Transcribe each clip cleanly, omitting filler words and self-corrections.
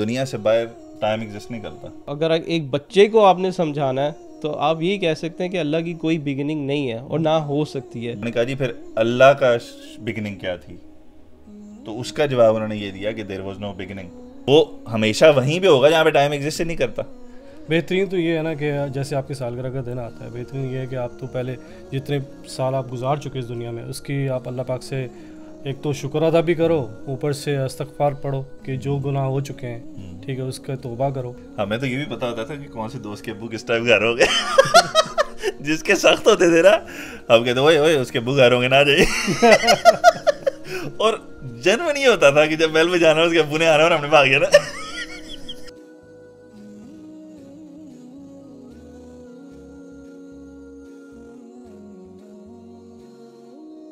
दुनिया से बाहर टाइम एग्जिस्ट नहीं करता। अगर एक बच्चे को आपने समझाना है तो आप ये कह सकते हैं कि अल्लाह की कोई बिगिनिंग नहीं है और ना हो सकती है। मैंने कहा जी फिर अल्लाह का बिगिनिंग क्या थी, तो उसका जवाब उन्होंने ये दिया कि देयर वाज नो बिगिनिंग। वो हमेशा वहीं पे होगा जहाँ पे टाइम एग्जिस्ट नहीं करता। बेहतरीन तो ये है ना कि जैसे आपकी सालगिरह का दिन आता है, बेहतरीन ये है कि आप तो पहले जितने साल आप गुजार चुके इस दुनिया में उसकी आप अल्लाह पाक से एक तो शुक्र अदा भी करो, ऊपर से इस्तग़फ़ार पढ़ो कि जो गुनाह हो चुके हैं, ठीक है, उसका तौबा करो। हमें तो ये भी पता होता था कि कौन से दोस्त के अब्बू किस टाइम घर हो गए जिसके सख्त होते थे ना, हम कहते ओए ओए उसके अब्बू घर होंगे ना जाइए और जन्म नहीं होता था कि जब बेल में जाना उसके अब्बू ने आना और हमने भाग गया ना।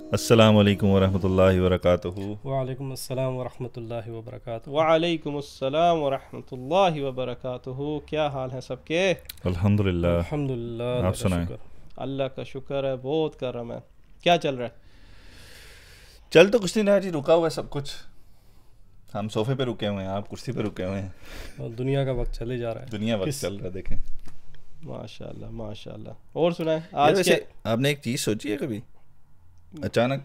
अस्सलामु अलैकुम वरहमतुल्लाहि वबरकातुहू। वालेकुम अस्सलाम वरहमतुल्लाहि वबरकातुहू। वालेकुम अस्सलाम वरहमतुल्लाहि वबरकातुहू। क्या हाल है सबके? अल्हम्दुलिल्लाह। अल्हम्दुलिल्लाह। आप सुनाएं। अल्लाह का शुक्र है, बहुत करम है। क्या चल रहा है? चल तो कुछ नहीं रहा जी, रुका हुआ है सब कुछ। हम सोफे पे रुके हुए हैं, आप कुर्सी पे रुके हुए हैं। और दुनिया का वक्त चले जा रहा है, दुनिया वक्त चल रहा है, देखें। माशाल्लाह माशाल्लाह। और सुनाएं आज क्या? आपने एक चीज़ सोची है कभी, अचानक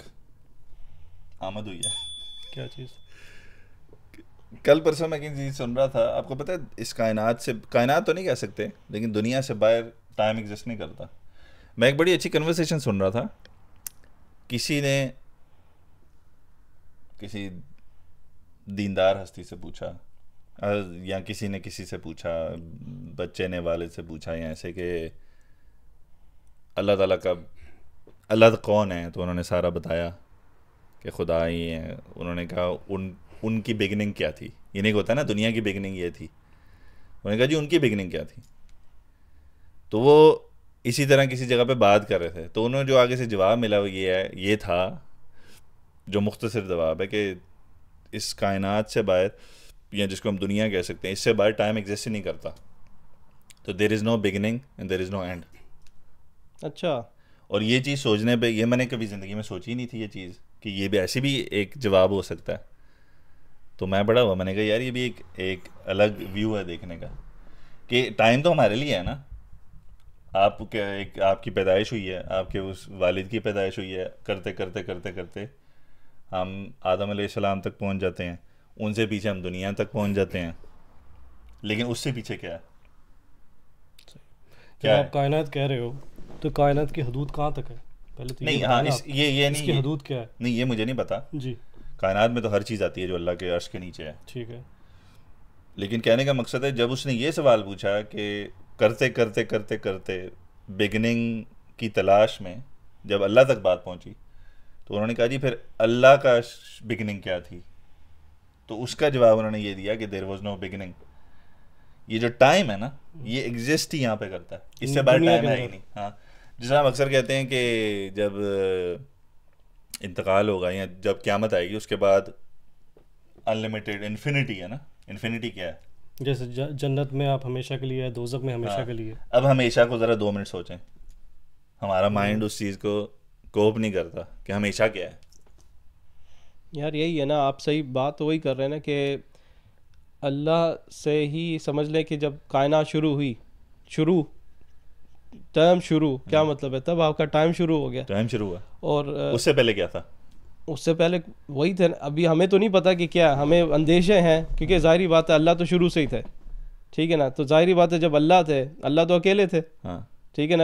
आमद हुई है? क्या चीज़? कल परसों मैं किसी चीज़ सुन रहा था, आपको पता है इस कायनात से, कायनात तो नहीं कह सकते लेकिन दुनिया से बाहर टाइम एग्जिस्ट नहीं करता। मैं एक बड़ी अच्छी कन्वर्सेशन सुन रहा था, किसी ने किसी दीनदार हस्ती से पूछा, या किसी ने किसी से पूछा, बच्चे ने वालिद से पूछा, या ऐसे कि अल्लाह ताला का अल्लाह कौन है, तो उन्होंने सारा बताया कि खुदा ही है। उन्होंने कहा उनकी बिगिनिंग क्या थी। ये नहीं होता ना दुनिया की बिगिनिंग ये थी, उन्होंने कहा जी उनकी बिगिनिंग क्या थी। तो वो इसी तरह किसी जगह पे बात कर रहे थे, तो उन्होंने जो आगे से जवाब मिला वो ये था जो मुख्तसर जवाब है कि इस कायनात से बाहर, या जिसको हम दुनिया कह सकते हैं, इससे बाहर टाइम एग्जिस्ट ही नहीं करता। तो there is no beginning and there is no end. अच्छा। और ये चीज़ सोचने पे, ये मैंने कभी ज़िंदगी में सोची ही नहीं थी ये चीज़ कि ये भी ऐसी भी एक जवाब हो सकता है। तो मैं बड़ा हुआ, मैंने कहा यार ये भी एक अलग व्यू है देखने का कि टाइम तो हमारे लिए है ना। आपकी पैदाइश हुई है, आपके उस वालिद की पैदाइश हुई है, करते करते करते करते हम आदम अलैहिस्सलाम तक पहुंच जाते हैं, उनसे पीछे हम दुनिया तक पहुंच जाते हैं, लेकिन उससे पीछे क्या है? जब आप कायनात कह रहे हो तो कायनात की हदूद कहाँ तक है पहले तो? नहीं, हाँ, ये नहीं, इसकी हदूद क्या है? नहीं, ये मुझे नहीं पता जी। कायनात में तो हर चीज़ आती है जो अल्लाह के अर्श के नीचे है, ठीक है। लेकिन कहने का मकसद है जब उसने ये सवाल पूछा कि करते करते करते करते बिगिनिंग की तलाश में जब अल्लाह तक बात पहुंची, तो उन्होंने कहा जी फिर अल्लाह का बिगिनिंग क्या थी, तो उसका जवाब उन्होंने ये दिया कि देयर वाज नो बिगिनिंग। ये जो टाइम है ना, ये एग्जिस्ट ही यहाँ पे करता है, इससे बाहर टाइम है ही नहीं। हाँ, जिसे हम अक्सर कहते हैं कि जब इंतकाल होगा या जब क़यामत आएगी उसके बाद अनलिमिटेड इन्फिनिटी है ना। इन्फिनिटी क्या है? जैसे जन्नत में आप हमेशा के लिए है, दोज़ख में हमेशा के लिए। अब हमेशा को ज़रा 2 मिनट सोचें, हमारा माइंड उस चीज़ को कोप नहीं करता कि हमेशा क्या है। यार यही है ना, आप सही बात तो वही कर रहे हैं ना कि अल्लाह से ही समझ लें कि जब कायनात शुरू हुई, टाइम शुरू क्या मतलब है, तब आपका टाइम शुरू हो गया। टाइम शुरू हुआ, और उससे पहले क्या था? उससे पहले वही थे। अभी हमें तो नहीं पता कि क्या, हमें अंदेशे हैं क्योंकि ज़ाहिरी बात है अल्लाह तो शुरू से ही थे, ठीक है ना। तो ज़ाहिरी बात है जब अल्लाह थे, अल्लाह तो अकेले थे। हाँ, ठीक है ना।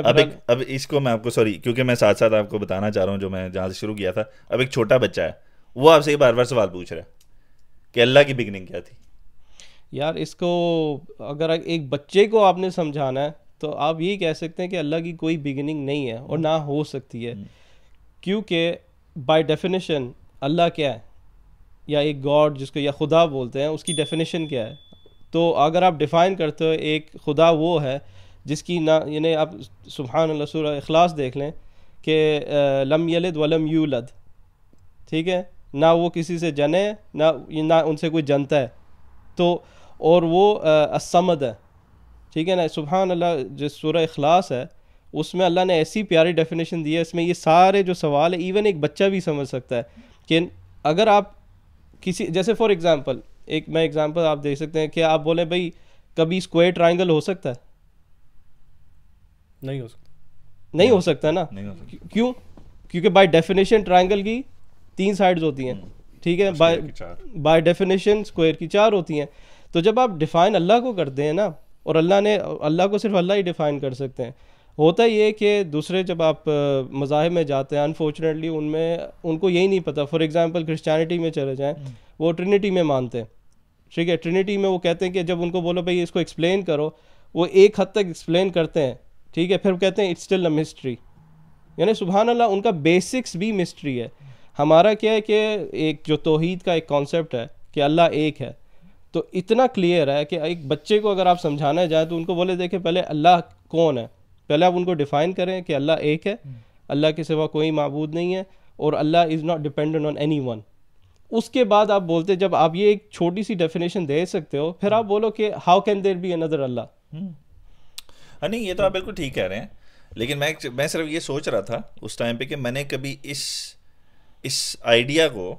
अब इसको मैं आपको, सॉरी क्योंकि मैं साथ साथ आपको बताना चाह रहा हूँ जो मैं जहाँ से शुरू किया था। अब एक छोटा बच्चा है, वो आपसे बार बार सवाल पूछ रहा है कि अल्लाह की बिगिनिंग क्या थी। यार इसको अगर एक बच्चे को आपने समझाना है तो आप ये कह सकते हैं कि अल्लाह की कोई बिगिनिंग नहीं है और ना हो सकती है, क्योंकि बाय डेफिनेशन अल्लाह क्या है, या एक गॉड जिसको या खुदा बोलते हैं, उसकी डेफिनेशन क्या है। तो अगर आप डिफ़ाइन करते हो एक खुदा वो है जिसकी ना, यानी आप सुब्हान अल्लाह सूरह इखलास देख लें कि लम यलिद वलम यूलद, ठीक है ना, वो किसी से जने ना उनसे कोई जनता है, तो और वो असमद है, ठीक है ना। सुब्हान अल्लाह जो सूरह इखलास है उसमें अल्लाह ने ऐसी प्यारी डेफिनेशन दी है, इसमें ये सारे जो सवाल है इवन एक बच्चा भी समझ सकता है कि अगर आप किसी, जैसे फॉर एग्ज़ाम्पल एक मैं एग्जांपल आप देख सकते हैं कि आप बोले भाई कभी स्क्वायर ट्रायंगल हो सकता है? नहीं हो सकता। नहीं हो सकता ना। नहीं हो सकता। क्यों? क्योंकि बाय डेफिनेशन ट्रायंगल की 3 साइड्स होती हैं, ठीक है, बाय स्क्वायर की 4। बाय डेफिनेशन स्क्वायर की 4 होती हैं। तो जब आप डिफाइन अल्लाह को करते हैं ना, और अल्लाह को सिर्फ अल्लाह ही डिफाइन कर सकते हैं। होता ये कि दूसरे जब आप मज़ाहिब में जाते हैं, अनफॉर्चुनेटली उनमें उनको यही नहीं पता। फॉर एग्जांपल क्रिश्चियनिटी में चले जाएं, वो ट्रिनिटी में मानते हैं, ठीक है। ट्रिनिटी में वो कहते हैं कि जब उनको बोलो भाई इसको एक्सप्लेन करो, वो एक हद तक एक्सप्लेन करते हैं, ठीक है, फिर कहते हैं इट्स स्टिल अ मिस्ट्री। यानी सुभान अल्लाह, उनका बेसिक्स भी मिस्ट्री है। हमारा क्या है कि एक जो तौहीद का एक कॉन्सेप्ट है कि अल्लाह एक है, तो इतना क्लियर है कि एक बच्चे को अगर आप समझाना जाए तो उनको बोले देखें पहले अल्लाह कौन है, पहले आप उनको डिफ़ाइन करें कि अल्लाह एक है, अल्लाह के सिवा कोई माबूद नहीं है, और Allah is not dependent on any one. उसके बाद आप बोलते, जब आप ये एक छोटी सी डेफिनेशन दे सकते हो, फिर आप बोलो कि how can there be another Allah. नहीं, ये तो आप बिल्कुल ठीक कह रहे हैं, लेकिन मैं सिर्फ ये सोच रहा था उस टाइम पे कि मैंने कभी इस आइडिया को,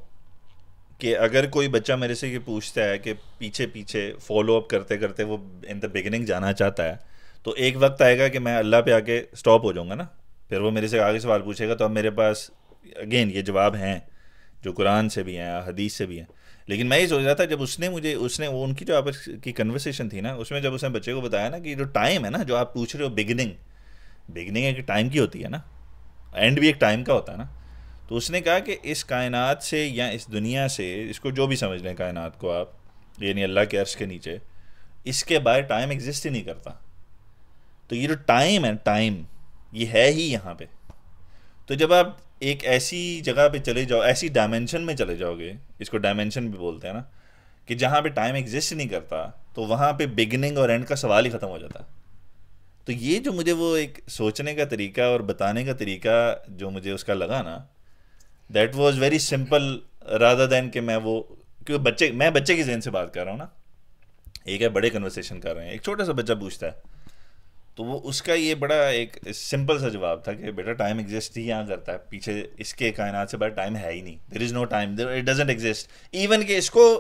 कि अगर कोई बच्चा मेरे से ये पूछता है कि पीछे पीछे फॉलो अप करते करते वो इन द बिगिनिंग जाना चाहता है, तो एक वक्त आएगा कि मैं अल्लाह पे आके स्टॉप हो जाऊंगा ना, फिर वो मेरे से आगे सवाल पूछेगा, तो अब मेरे पास अगेन ये जवाब हैं जो कुरान से भी हैं, हदीस से भी हैं। लेकिन मैं ये सोच रहा था, जब उसने वो उनकी जो आपस की कन्वर्सेशन थी ना, उसमें जब उसने बच्चे को बताया ना कि जो टाइम है ना, जो आप पूछ रहे हो, बिगिनिंग एक टाइम की होती है ना, एंड भी एक टाइम का होता है ना, तो उसने कहा कि इस कायनात से या इस दुनिया से, इसको जो भी समझ लें कायनात को आप, यानी अल्लाह के अर्श के नीचे, इसके बाहर टाइम एग्जिस्ट ही नहीं करता। तो ये जो टाइम है, टाइम ये है ही यहाँ पे। तो जब आप एक ऐसी जगह पे चले जाओ, ऐसी डायमेंशन में चले जाओगे, इसको डायमेंशन भी बोलते हैं ना, कि जहाँ पे टाइम एग्जिस्ट नहीं करता, तो वहाँ पे बिगिनिंग और एंड का सवाल ही ख़त्म हो जाता। तो ये जो मुझे वो एक सोचने का तरीका और बताने का तरीका जो मुझे उसका लगा ना, that was very simple rather than कि क्योंकि मैं बच्चे की ज़हन से बात कर रहा हूँ ना, एक है बड़े कन्वर्सेशन कर रहे हैं, एक छोटा सा बच्चा पूछता है, तो वो उसका ये बड़ा एक सिंपल सा जवाब था कि बेटा टाइम एग्जिस्ट ही यहाँ करता है, पीछे इसके कायनात से बड़ा टाइम है ही नहीं, there is no time, it doesn't exist. Even कि इसको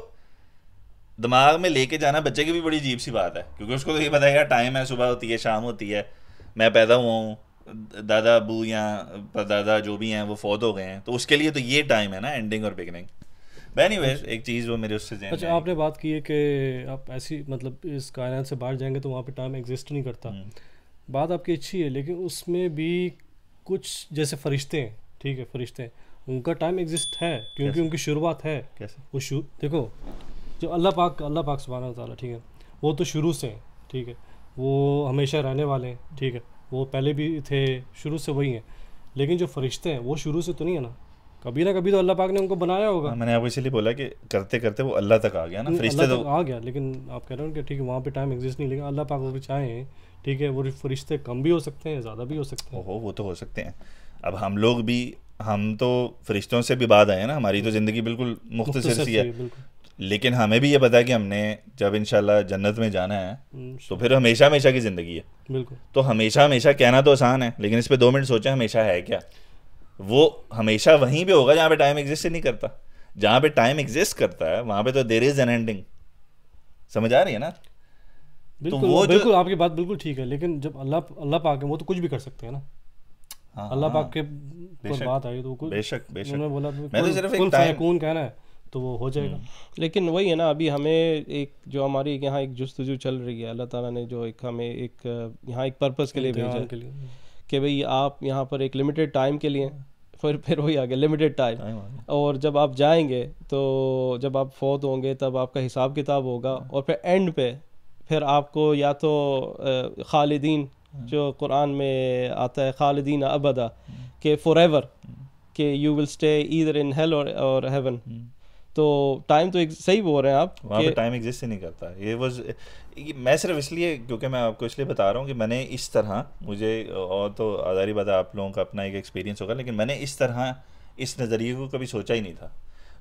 दिमाग में लेके जाना बच्चे की भी बड़ी अजीब सी बात है, क्योंकि उसको तो ये पता है टाइम है, सुबह होती है, शाम होती है, मैं पैदा हुआ हूँ, दादा अबू या परदादा जो भी हैं वो फौत हो गए हैं, तो उसके लिए तो ये टाइम है ना, एंडिंग और बिगिनिंग। एनीवेज एक चीज़ वो मेरे उससे ज़हन में अच्छा, आपने बात की है कि आप ऐसी मतलब इस कायनात से बाहर जाएंगे तो वहाँ पे टाइम एग्जिस्ट नहीं करता। बात आपकी अच्छी है, लेकिन उसमें भी कुछ जैसे फरिश्ते हैं, ठीक है, फरिश्ते हैं, उनका टाइम एग्जिस्ट है क्योंकि उनकी शुरुआत है। कैसे? वो देखो, जो अल्लाह पाक सुब्हानहू व तआला, ठीक है, वो तो शुरू से हैं, ठीक है, वो हमेशा रहने वाले हैं, ठीक है, वो पहले भी थे, शुरू से वही हैं। लेकिन जो फरिश्ते हैं वो शुरू से तो नहीं है ना, कभी ना कभी तो अल्लाह पाक ने उनको बनाया होगा। मैंने आपको इसीलिए बोला कि करते करते वो अल्लाह तक आ गया ना, फरिश्ते तो आ गया, लेकिन आप कह रहे हो कि ठीक है वहाँ पे टाइम एग्जिस्ट नहीं, लेकिन अल्लाह पाक वो भी चाहें, ठीक है, वो फरिश्ते कम भी हो सकते हैं, ज़्यादा भी हो सकते हैं। ओहो, वो तो हो सकते हैं। अब हम लोग भी, हम तो फरिश्तों से भी बाद आए हैं ना, हमारी तो ज़िंदगी बिल्कुल मुख्तसर सी है, लेकिन हमें भी ये पता है कि हमने जब इंशाल्लाह जन्नत में जाना है तो फिर हमेशा हमेशा की ज़िंदगी है। बिल्कुल। तो हमेशा हमेशा कहना तो आसान है, लेकिन इस पे 2 मिनट सोचें, हमेशा है क्या? वो हमेशा वहीं पे होगा जहाँ पे टाइम एग्जिस्ट ही नहीं करता। जहाँ पे टाइम एग्जिस्ट करता है वहाँ पे तो देयर इज एन एंडिंग। समझ आ रही है ना? बिल्कुल, तो वो बिल्कुल आपकी बात बिल्कुल ठीक है, लेकिन जब अल्लाह पाक है वो तो कुछ भी कर सकते हैं ना। अल्लाह पाक के पर बात आई तो कुछ, बेशक उन्होंने बोला मैं तो सिर्फ एक टाइम कौन कहना है तो वो हो जाएगा। लेकिन वही है ना, अभी हमें एक जो हमारी यहाँ एक जुस्तजू चल रही है, अल्लाह ताला ने जो एक हमें एक यहाँ एक पर्पस के लिए भेजा कि भाई आप यहाँ पर एक लिमिटेड टाइम के लिए, फिर वही आ गया लिमिटेड टाइम, और जब आप जाएंगे तो जब आप फौत होंगे तब आपका हिसाब किताब होगा, और फिर एंड पे फिर आपको या तो खालिदीन, जो कुरान में आता है खालिदीन अबदा, के फॉरएवर, के you will stay either in hell और हेवन। तो टाइम तो सही बोल रहे हैं आप, वहाँ पे टाइम एग्जिस्ट ही नहीं करता। मैं सिर्फ इसलिए, क्योंकि मैं आपको इसलिए बता रहा हूँ कि मैंने इस तरह, मुझे और तो आधारी बात है, आप लोगों का अपना एक एक्सपीरियंस होगा, लेकिन मैंने इस तरह इस नज़रिए को कभी सोचा ही नहीं था।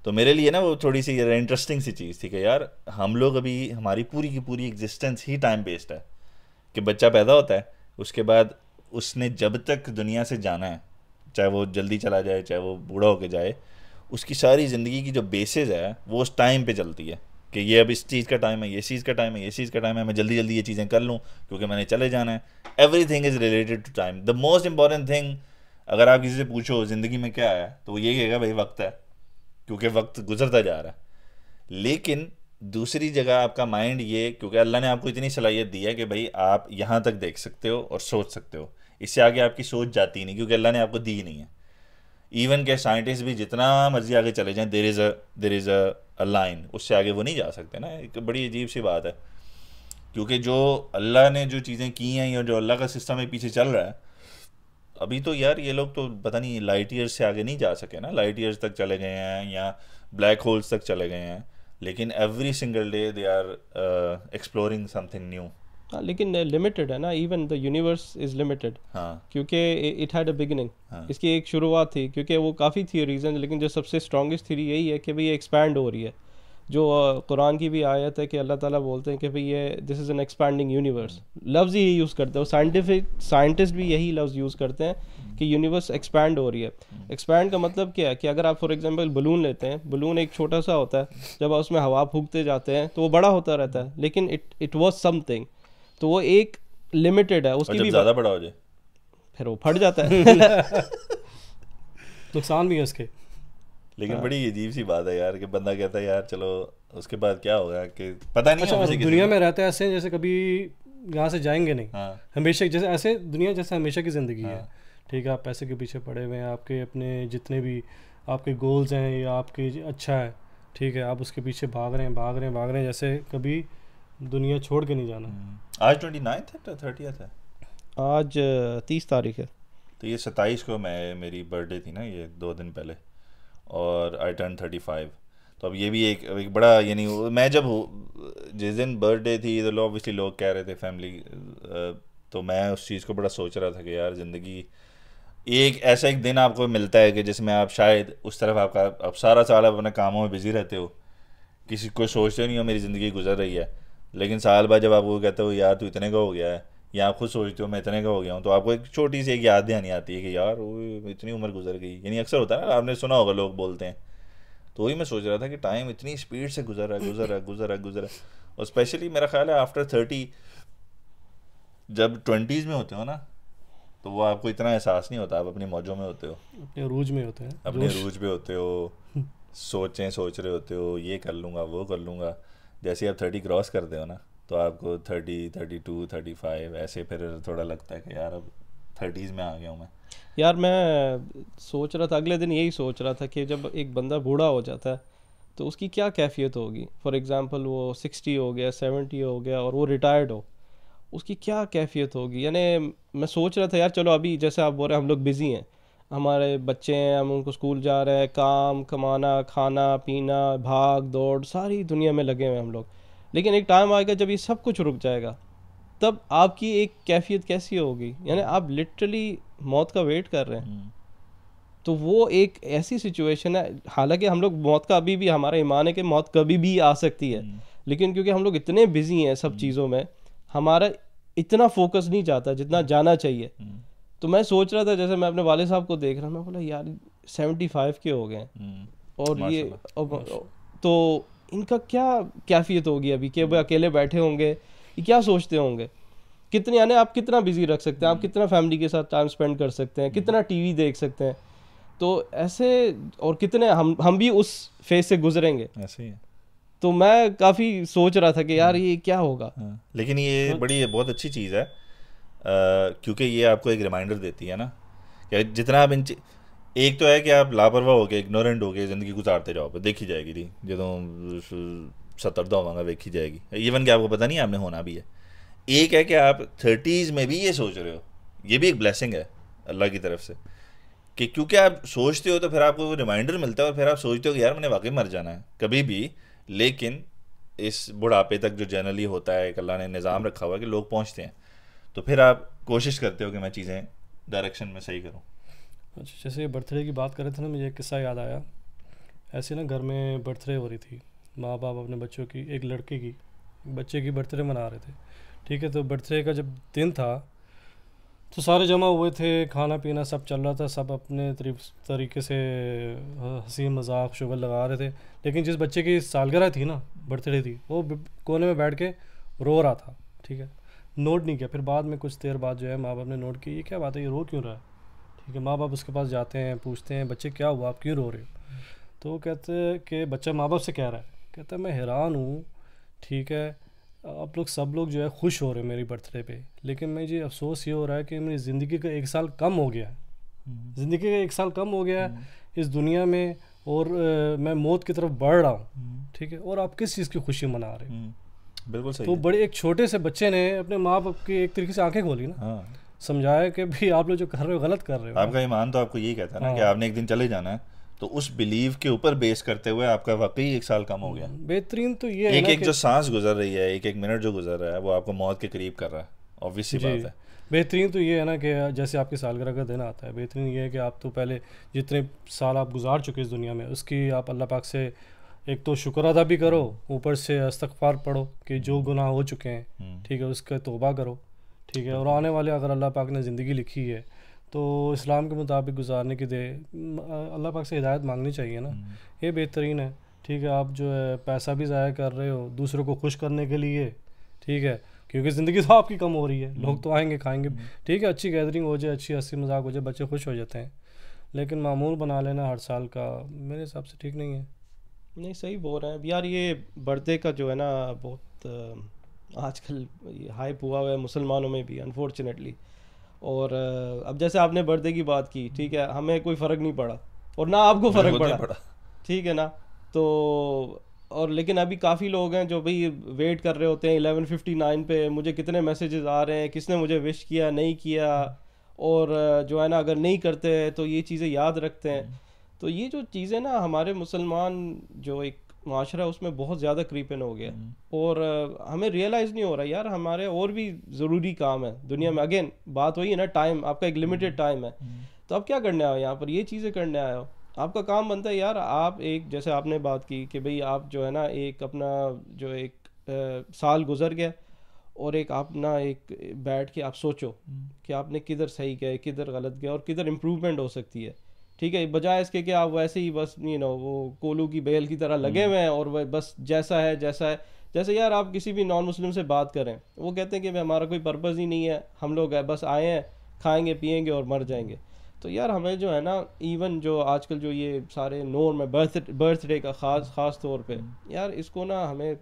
तो मेरे लिए ना वो थोड़ी सी इंटरेस्टिंग सी चीज़ थी कि यार हम लोग अभी, हमारी पूरी की पूरी एग्जिस्टेंस ही टाइम बेस्ड है। कि बच्चा पैदा होता है, उसके बाद उसने जब तक दुनिया से जाना है, चाहे वो जल्दी चला जाए चाहे वो बूढ़ा होके जाए, उसकी सारी ज़िंदगी की जो बेसिस है वो उस टाइम पे चलती है। कि ये अब इस चीज़ का टाइम है, ये चीज़ का टाइम है, ये चीज़ का टाइम है, मैं जल्दी जल्दी ये चीज़ें कर लूँ क्योंकि मैंने चले जाना है. Everything is related to time. The most important thing, अगर आप किसी से पूछो ज़िंदगी में क्या है, तो वो ये कहेगा भाई वक्त है, क्योंकि वक्त गुजरता जा रहा है. लेकिन दूसरी जगह आपका माइंड ये, क्योंकि अल्लाह ने आपको इतनी सलाहियत दी है कि भाई आप यहाँ तक देख सकते हो और सोच सकते हो, इससे आगे आपकी सोच जाती नहीं, क्योंकि अल्लाह ने आपको दी नहीं है. इवन के साइंटिस्ट भी जितना मर्जी आगे चले जाएं, देर इज़ अ लाइन, उससे आगे वो नहीं जा सकते ना. एक बड़ी अजीब सी बात है, क्योंकि जो अल्लाह ने जो चीज़ें की हैं या जो अल्लाह का सिस्टम है पीछे चल रहा है, अभी तो यार ये लोग तो पता नहीं लाइट ईयर्स से आगे नहीं जा सके ना. लाइट ईयर्स तक चले गए हैं या ब्लैक होल्स तक चले गए हैं, लेकिन every single day they are exploring something new. हाँ, लेकिन लिमिटेड है ना, even the universe is limited, हाँ क्योंकि इट हैड अ बिगिनिंग. हाँ इसकी एक शुरुआत थी, क्योंकि वो काफ़ी थियोरीज हैं, लेकिन जो सबसे स्ट्रॉन्गेस्ट थ्योरी यही है कि भाई ये एक्सपैंड हो रही है. जो कुरान की भी आयत है कि अल्लाह ताला बोलते हैं कि भाई ये this is an expanding universe. लफ्ज़ ही यूज़ करते हैं, साइंटिस्ट भी यही लफ्ज़ यूज़ करते हैं कि यूनिवर्स एक्सपैंड हो रही है. एक्सपैंड का मतलब क्या है कि अगर आप फॉर एग्जांपल बलून लेते हैं, बलून एक छोटा सा होता है, जब आप उसमें हवा फूंकते जाते हैं तो वो बड़ा होता रहता है, लेकिन इट वाज समथिंग. तो वो एक लिमिटेड है, और उसकी जब भी ज़्यादा बड़ा हो जाए फिर वो फट जाता है. नुकसान भी है उसके. लेकिन बड़ी अजीब सी बात है यार कि बंदा कहता है यार चलो उसके बाद क्या होगा कि पता नहीं. अच्छा, हमें और से दुनिया में रहते हैं ऐसे जैसे कभी यहाँ से जाएंगे नहीं. हाँ हमेशा जैसे ऐसे दुनिया जैसे हमेशा की ज़िंदगी है. हाँ ठीक है, आप पैसे के पीछे पड़े हुए हैं, आपके अपने जितने भी आपके गोल्स हैं या आपके अच्छा है, ठीक है, आप उसके पीछे भाग रहे हैं जैसे कभी दुनिया छोड़ के नहीं जाना. आज 29 है, 30th है. आज 30 तारीख है. तो ये 27 को मेरी बर्थडे थी ना, ये 2 दिन पहले, और आई टर्न 35. तो अब ये भी एक बड़ा, यानी मैं जब जिस दिन बर्थडे थी तो ऑब्वियसली लोग कह रहे थे फैमिली, तो मैं उस चीज़ को बड़ा सोच रहा था कि यार ज़िंदगी एक ऐसा एक दिन आपको मिलता है कि जिसमें आप शायद उस तरफ आपका अब सारा साल आप अपने कामों में बिजी रहते हो, किसी को सोचते नहीं हो मेरी ज़िंदगी गुजर रही है, लेकिन साल बाद जब आप वो कहते हो यार तू इतने का हो गया है, या आप खुद सोचते हो मैं इतने का हो गया हूँ, तो आपको एक छोटी सी एक याद ध्यान आती है कि यार वो इतनी उम्र गुजर गई. यानी अक्सर होता है ना, आपने सुना होगा लोग बोलते हैं. तो वही मैं सोच रहा था कि टाइम इतनी स्पीड से गुजर रहा है. और स्पेशली मेरा ख्याल है आफ्टर 30, जब 20s में होते हो ना, तो वो आपको इतना एहसास नहीं होता, आप अपनी मौजों में होते हो, अपने अरूज में होते हैं, अपने रूज पे होते हो, सोच रहे होते हो ये कर लूँगा वो कर लूँगा. जैसे आप 30 क्रॉस करते हो ना, तो आपको 30, 32, 35 ऐसे फिर थोड़ा लगता है कि यार अब 30s में आ गया हूँ मैं. यार मैं सोच रहा था, अगले दिन यही सोच रहा था कि जब एक बंदा बूढ़ा हो जाता है तो उसकी क्या कैफियत होगी. फॉर एग्जांपल वो 60 हो गया, 70 हो गया और वो रिटायर्ड हो, उसकी क्या कैफियत होगी. यानी मैं सोच रहा था यार, चलो अभी जैसे आप बोल रहे हैं हम लोग बिज़ी हैं, हमारे बच्चे हैं, हम उनको स्कूल जा रहे हैं, काम कमाना, खाना पीना, भाग दौड़, सारी दुनिया में लगे हुए हैं हम लोग. लेकिन एक टाइम आएगा जब ये सब कुछ रुक जाएगा, तब आपकी एक कैफियत कैसी होगी. यानी आप लिटरली मौत का वेट कर रहे हैं. तो वो एक ऐसी सिचुएशन है, हालांकि हम लोग मौत का अभी भी हमारा ईमान है कि मौत कभी भी आ सकती है, लेकिन क्योंकि हम लोग इतने बिजी हैं सब चीज़ों में, हमारा इतना फोकस नहीं जाता जितना जाना चाहिए. तो मैं सोच रहा था, जैसे मैं अपने वाले साहब को देख रहा, मैं बोला यार 75 के हो गए हैं, और ये तो इनका क्या कैफियत होगी अभी, कि वो अकेले बैठे होंगे, ये क्या सोचते होंगे, कितने, यानी आप कितना बिजी रख सकते हैं, आप कितना फैमिली के साथ टाइम स्पेंड कर सकते हैं, कितना टीवी देख सकते हैं. तो ऐसे, और कितने हम भी उस फेज से गुजरेंगे. ऐसे ही है. तो मैं काफ़ी सोच रहा था कि यार ये क्या होगा. लेकिन ये बड़ी बहुत अच्छी चीज़ है, क्योंकि ये आपको एक रिमाइंडर देती है ना कि जितना आप एक तो है कि आप लापरवाह हो गए, इग्नोरेंट हो गए, ज़िंदगी गुजारते जाओ, पर देखी जाएगी जी जो 70 होगा देखी जाएगी. इवन कि आपको पता नहीं आपने होना भी है. एक है कि आप 30s में भी ये सोच रहे हो, ये भी एक ब्लेसिंग है अल्लाह की तरफ से, कि क्योंकि आप सोचते हो तो फिर आपको वो रिमाइंडर मिलता है, और फिर आप सोचते हो कि यार मैंने वाकई मर जाना है कभी भी. लेकिन इस बुढ़ापे तक जो जनरली होता है, एक अल्लाह ने निज़ाम रखा हुआ है कि लोग पहुंचते हैं, तो फिर आप कोशिश करते हो कि मैं चीज़ें डायरेक्शन में सही करूं. अच्छा, जैसे बर्थडे की बात कर रहे थे ना, मुझे एक किस्सा याद आया. ऐसे ना घर में बर्थडे हो रही थी, माँ बाप अपने बच्चों की, एक लड़के की, बच्चे की बर्थडे मना रहे थे. ठीक है, तो बर्थडे का जब दिन था तो सारे जमा हुए थे, खाना पीना सब चल रहा था, सब अपने तरीके से हंसी मजाक शुगर लगा रहे थे। लेकिन जिस बच्चे की सालगिरह थी ना, बर्थडे थी, वो कोने में बैठ के रो रहा था। ठीक है, नोट नहीं किया। फिर बाद में कुछ देर बाद जो है माँ बाप ने नोट किया, ये क्या बात है, ये रो क्यों रहा है। ठीक है, माँ बाप उसके पास जाते हैं, पूछते हैं बच्चे क्या हुआ, आप क्यों रो रहे हो। तो वो कहते हैं कि बच्चा माँ बाप से कह रहा है, कहता है मैं हैरान हूँ, ठीक है, आप लोग सब लोग जो है खुश हो रहे हैं मेरी बर्थडे पे, लेकिन मुझे अफसोस ये हो रहा है कि मेरी ज़िंदगी का 1 साल कम हो गया है, ज़िंदगी का 1 साल कम हो गया है इस दुनिया में, और मैं मौत की तरफ बढ़ रहा हूँ। ठीक है, और आप किस चीज़ की खुशी मना रहे हैं। बिल्कुल सही तो है। बड़े एक छोटे से बच्चे ने अपने माँ बाप की एक तरीके से आंखें खोली ना, हाँ, समझाया कि भाई आप लोग जो कर रहे हो गलत कर रहे हो। आपका ईमान तो आपको यही कहता है ना कि हाँ। आपने एक दिन चले जाना है, तो उस बिलीव के ऊपर बेस करते हुए आपका वाकई 1 साल कम हो गया। बेहतरीन तो ये है एक ना एक कि जो सांस गुजर रही है, एक एक मिनट जो गुजर रहा है, वो आपको मौत के करीब कर रहा है। ऑब्वियस सी जी, बात है। बेहतरीन तो ये है ना कि जैसे आपकी सालगिरह का दिन आता है, बेहतरीन ये है कि आप तो पहले जितने साल आप गुजार चुके इस दुनिया में, उसकी आप अल्लाह पाक से एक तो शुक्र अदा भी करो, ऊपर से इस्तग़फ़ार पढ़ो कि जो गुनाह हो चुके हैं, ठीक है, उसका तौबा करो। ठीक है, और आने वाले अगर अल्लाह पाक ने ज़िंदगी लिखी है तो इस्लाम के मुताबिक गुजारने की दे, अल्लाह पाक से हिदायत मांगनी चाहिए ना, ये बेहतरीन है। ठीक है, आप जो है पैसा भी ज़ाया कर रहे हो दूसरों को खुश करने के लिए, ठीक है, क्योंकि ज़िंदगी तो आपकी कम हो रही है, लोग तो आएंगे खाएंगे, ठीक है, अच्छी गैदरिंग हो जाए, अच्छी हंसी मजाक हो जाए, बच्चे खुश हो जाते हैं, लेकिन मामूल बना लेना हर साल का मेरे हिसाब से ठीक नहीं है। नहीं, सही बोल रहे हैं यार। ये बर्थडे का जो है ना बहुत आजकल हाइप हुआ हुआ है मुसलमानों में भी, अनफॉर्चुनेटली। और अब जैसे आपने बर्थडे की बात की, ठीक है, हमें कोई फ़र्क नहीं पड़ा और ना आपको फ़र्क बिल्कुल नहीं पड़ा, ठीक है ना। तो और लेकिन अभी काफ़ी लोग हैं जो भाई वेट कर रहे होते हैं 11:59 पे, मुझे कितने मैसेजेस आ रहे हैं, किसने मुझे विश किया नहीं किया, और जो है ना अगर नहीं करते तो ये चीज़ें याद रखते हैं। तो ये जो चीज़ें ना हमारे मुसलमान जो एक माशरा है उसमें बहुत ज़्यादा क्रीपन हो गया, और हमें रियलाइज़ नहीं हो रहा यार हमारे और भी ज़रूरी काम है दुनिया में। अगेन बात वही है ना, टाइम, आपका एक लिमिटेड टाइम है, तो आप क्या करने आए हो यहाँ पर, ये चीज़ें करने आए हो। आपका काम बनता है यार, आप एक जैसे आपने बात की कि भाई आप जो है ना एक अपना जो एक साल गुजर गया, और एक आप ना एक बैठ के आप सोचो कि आपने किधर सही गए, किधर गलत गया, और किधर इम्प्रूवमेंट हो सकती है। ठीक है, बजाय इसके कि आप वैसे ही बस वो कोलू की बेल की तरह लगे हुए हैं, और वह बस जैसा है जैसे यार आप किसी भी नॉन मुस्लिम से बात करें, वो कहते हैं कि भाई हमारा कोई पर्पज़ ही नहीं है, हम लोग बस आए हैं, खाएंगे पिएंगे और मर जाएंगे। तो यार हमें जो है ना, इवन जो आजकल जो ये सारे नॉर्म है बर्थडे का ख़ास तौर पे, यार इसको ना हमें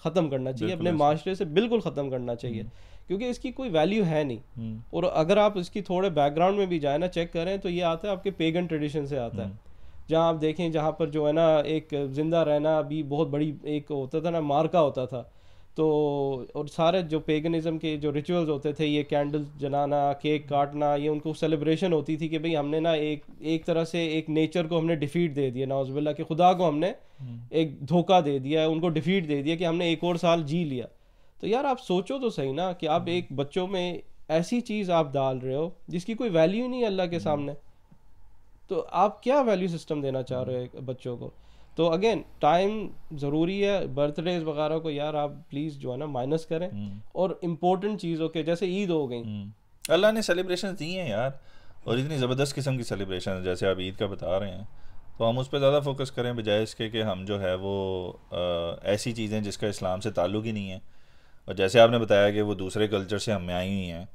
ख़त्म करना चाहिए, अपने माशरे से बिल्कुल ख़त्म करना चाहिए, क्योंकि इसकी कोई वैल्यू है नहीं। और अगर आप इसकी थोड़े बैकग्राउंड में भी जाए ना, चेक करें, तो ये आता है आपके पेगन ट्रेडिशन से आता है, जहाँ आप देखें जहाँ पर जो है ना एक ज़िंदा रहना भी बहुत बड़ी एक होता था ना, मार्का होता था। तो और सारे जो पेगनिज़म के जो रिचुअल्स होते थे, ये कैंडल जलाना, केक काटना, ये उनको सेलिब्रेशन होती थी कि भाई हमने ना एक तरह से एक नेचर को हमने डिफीट दे दिया, नाउज़ुबिल्लाह, कि खुदा को हमने एक धोखा दे दिया है, उनको डिफीट दे दिया कि हमने एक और साल जी लिया। तो यार आप सोचो तो सही ना कि आप एक बच्चों में ऐसी चीज़ आप डाल रहे हो जिसकी कोई वैल्यू ही नहीं है अल्लाह के सामने, तो आप क्या वैल्यू सिस्टम देना चाह रहे हो बच्चों को। तो अगेन टाइम ज़रूरी है, बर्थडेज वगैरह को यार आप प्लीज़ जो है ना माइनस करें, और इम्पोर्टेंट चीज़ों के जैसे ईद हो गई, अल्लाह ने सेलिब्रेशन दी हैं यार, और इतनी ज़बरदस्त किस्म की सेलिब्रेशन, जैसे आप ईद का बता रहे हैं, तो हम उस पर ज़्यादा फोकस करें बजाय इसके कि हम जो है वो ऐसी चीज़ें जिसका इस्लाम से ताल्लुक़ ही नहीं है, और जैसे आपने बताया कि वो दूसरे कल्चर से हमें आई हुई हैं,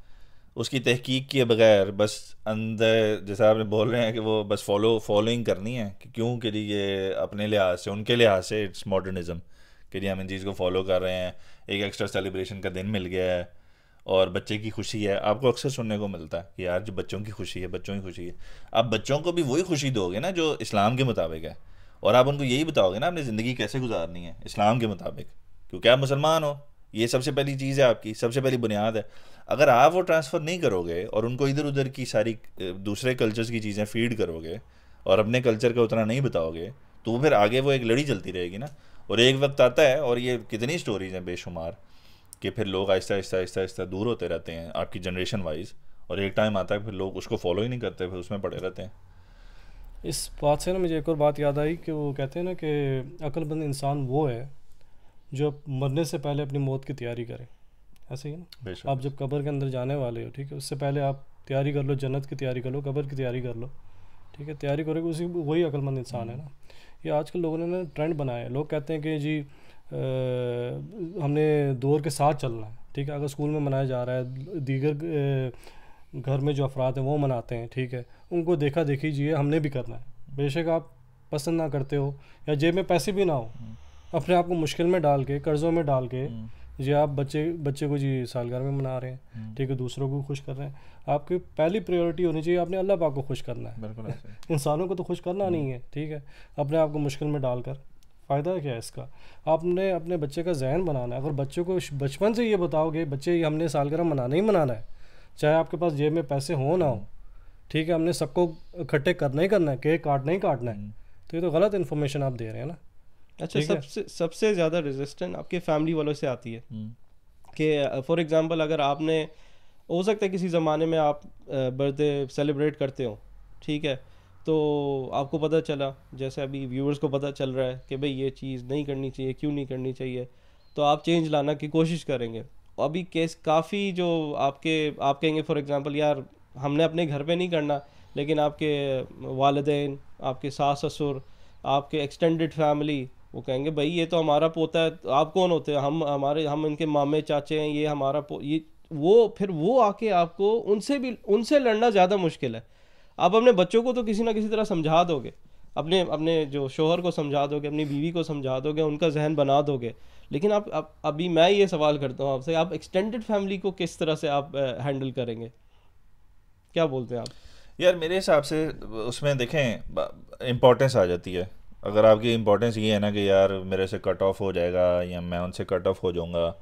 उसकी तहकीक किए बगैर बस अंदर, जैसे आपने बोल रहे हैं कि वो बस फॉलोइंग करनी है कि क्यों कि ये अपने लिहाज से, उनके लिहाज से इट्स मॉडर्निज़म, कि जी हम इन चीज़ को फॉलो कर रहे हैं, एक एक्स्ट्रा सेलिब्रेशन का दिन मिल गया है और बच्चे की खुशी है। आपको अक्सर सुनने को मिलता है कि यार जो बच्चों की खुशी है, बच्चों की खुशी है। आप बच्चों को भी वही खुशी दोगे ना जो इस्लाम के मुताबिक है, और आप उनको यही बताओगे ना अपनी ज़िंदगी कैसे गुजारनी है इस्लाम के मुताबिक, क्योंकि आप मुसलमान हो, ये सबसे पहली चीज़ है, आपकी सबसे पहली बुनियाद है। अगर आप वो ट्रांसफ़र नहीं करोगे और उनको इधर उधर की सारी दूसरे कल्चर्स की चीज़ें फीड करोगे और अपने कल्चर का उतना नहीं बताओगे, तो फिर आगे वो एक लड़ी चलती रहेगी ना। और एक वक्त आता है, और ये कितनी स्टोरीज़ हैं बेशुमार, कि फिर लोग आहिस्ता आहिस्ता आहिस्ता आहिस्ता दूर होते रहते हैं आपकी जनरेशन वाइज, और एक टाइम आता है फिर लोग उसको फॉलो ही नहीं करते, फिर उसमें पड़े रहते हैं। इस बात से ना मुझे एक और बात याद आई कि वो कहते हैं ना कि अक्लमंद इंसान वो है जो मरने से पहले अपनी मौत की तैयारी करे, ऐसे ही ना। आप जब कब्र के अंदर जाने वाले हो, ठीक है, उससे पहले आप तैयारी कर लो, जन्नत की तैयारी कर लो, कब्र की तैयारी कर लो, ठीक है। तैयारी करोगे उसी, वही अक्लमंद इंसान है ना। ये आजकल लोगों ने ना ट्रेंड बनाया है। लोग कहते हैं कि जी हमने दौर के साथ चलना है, ठीक है। अगर स्कूल में मनाया जा रहा है, दीगर घर में जो अफराद हैं वो मनाते हैं, ठीक है, उनको देखा देखी जी हमने भी करना है। बेशक आप पसंद ना करते हो या जेब में पैसे भी ना हो, अपने आप को मुश्किल में डाल के, कर्ज़ों में डाल के जी आप बच्चे को जी सालगिरह में मना रहे हैं, ठीक है, दूसरों को खुश कर रहे हैं। आपकी पहली प्रायोरिटी होनी चाहिए, आपने अल्लाह पाक को खुश करना है, बिल्कुल ऐसे। इंसानों को तो खुश करना नहीं है, ठीक है। अपने आप को मुश्किल में डालकर फ़ायदा क्या है इसका? आपने अपने बच्चे का जहन बनाना है। अगर बच्चों को बचपन से ये बताओगे बच्चे ये हमने सालगिरह मनाना ही मनाना है, चाहे आपके पास जेब में पैसे हो ना हो, ठीक है, हमने सबको इकट्ठे करना ही करना है, केक काटना ही काटना है, तो ये तो गलत इन्फॉर्मेशन आप दे रहे हैं ना। अच्छा, ठीक है। सबसे ज़्यादा रेजिस्टेंस आपके फैमिली वालों से आती है कि फॉर एग्जांपल अगर आपने, हो सकता है किसी ज़माने में आप बर्थडे सेलिब्रेट करते हो, ठीक है, तो आपको पता चला, जैसे अभी व्यूअर्स को पता चल रहा है कि भाई ये चीज़ नहीं करनी चाहिए, क्यों नहीं करनी चाहिए, तो आप चेंज लाना की कोशिश करेंगे। अभी केस काफ़ी जो आप कहेंगे फॉर एग्जांपल यार हमने अपने घर पे नहीं करना, लेकिन आपके वालिदैन, आपके सास ससुर, आपके एक्सटेंडेड फैमिली, वो कहेंगे भाई ये तो हमारा पोता है, तो आप कौन होते हैं, हम इनके मामे चाचे हैं, ये हमारा ये फिर वो आके आपको उनसे लड़ना ज़्यादा मुश्किल है। आप अपने बच्चों को तो किसी ना किसी तरह समझा दोगे, अपने जो शोहर को समझा दोगे, अपनी बीवी को समझा दोगे, उनका जहन बना दोगे, लेकिन आप अभी मैं ये सवाल करता हूँ आपसे, आप एक्सटेंडेड फैमिली को किस तरह से आप हैंडल करेंगे, क्या बोलते हैं आप? यार मेरे हिसाब से उसमें देखें इम्पोर्टेंस आ जाती है। अगर आपकी इम्पोर्टेंस ये है ना कि यार मेरे से कट ऑफ हो जाएगा या मैं उनसे कट ऑफ हो जाऊंगा,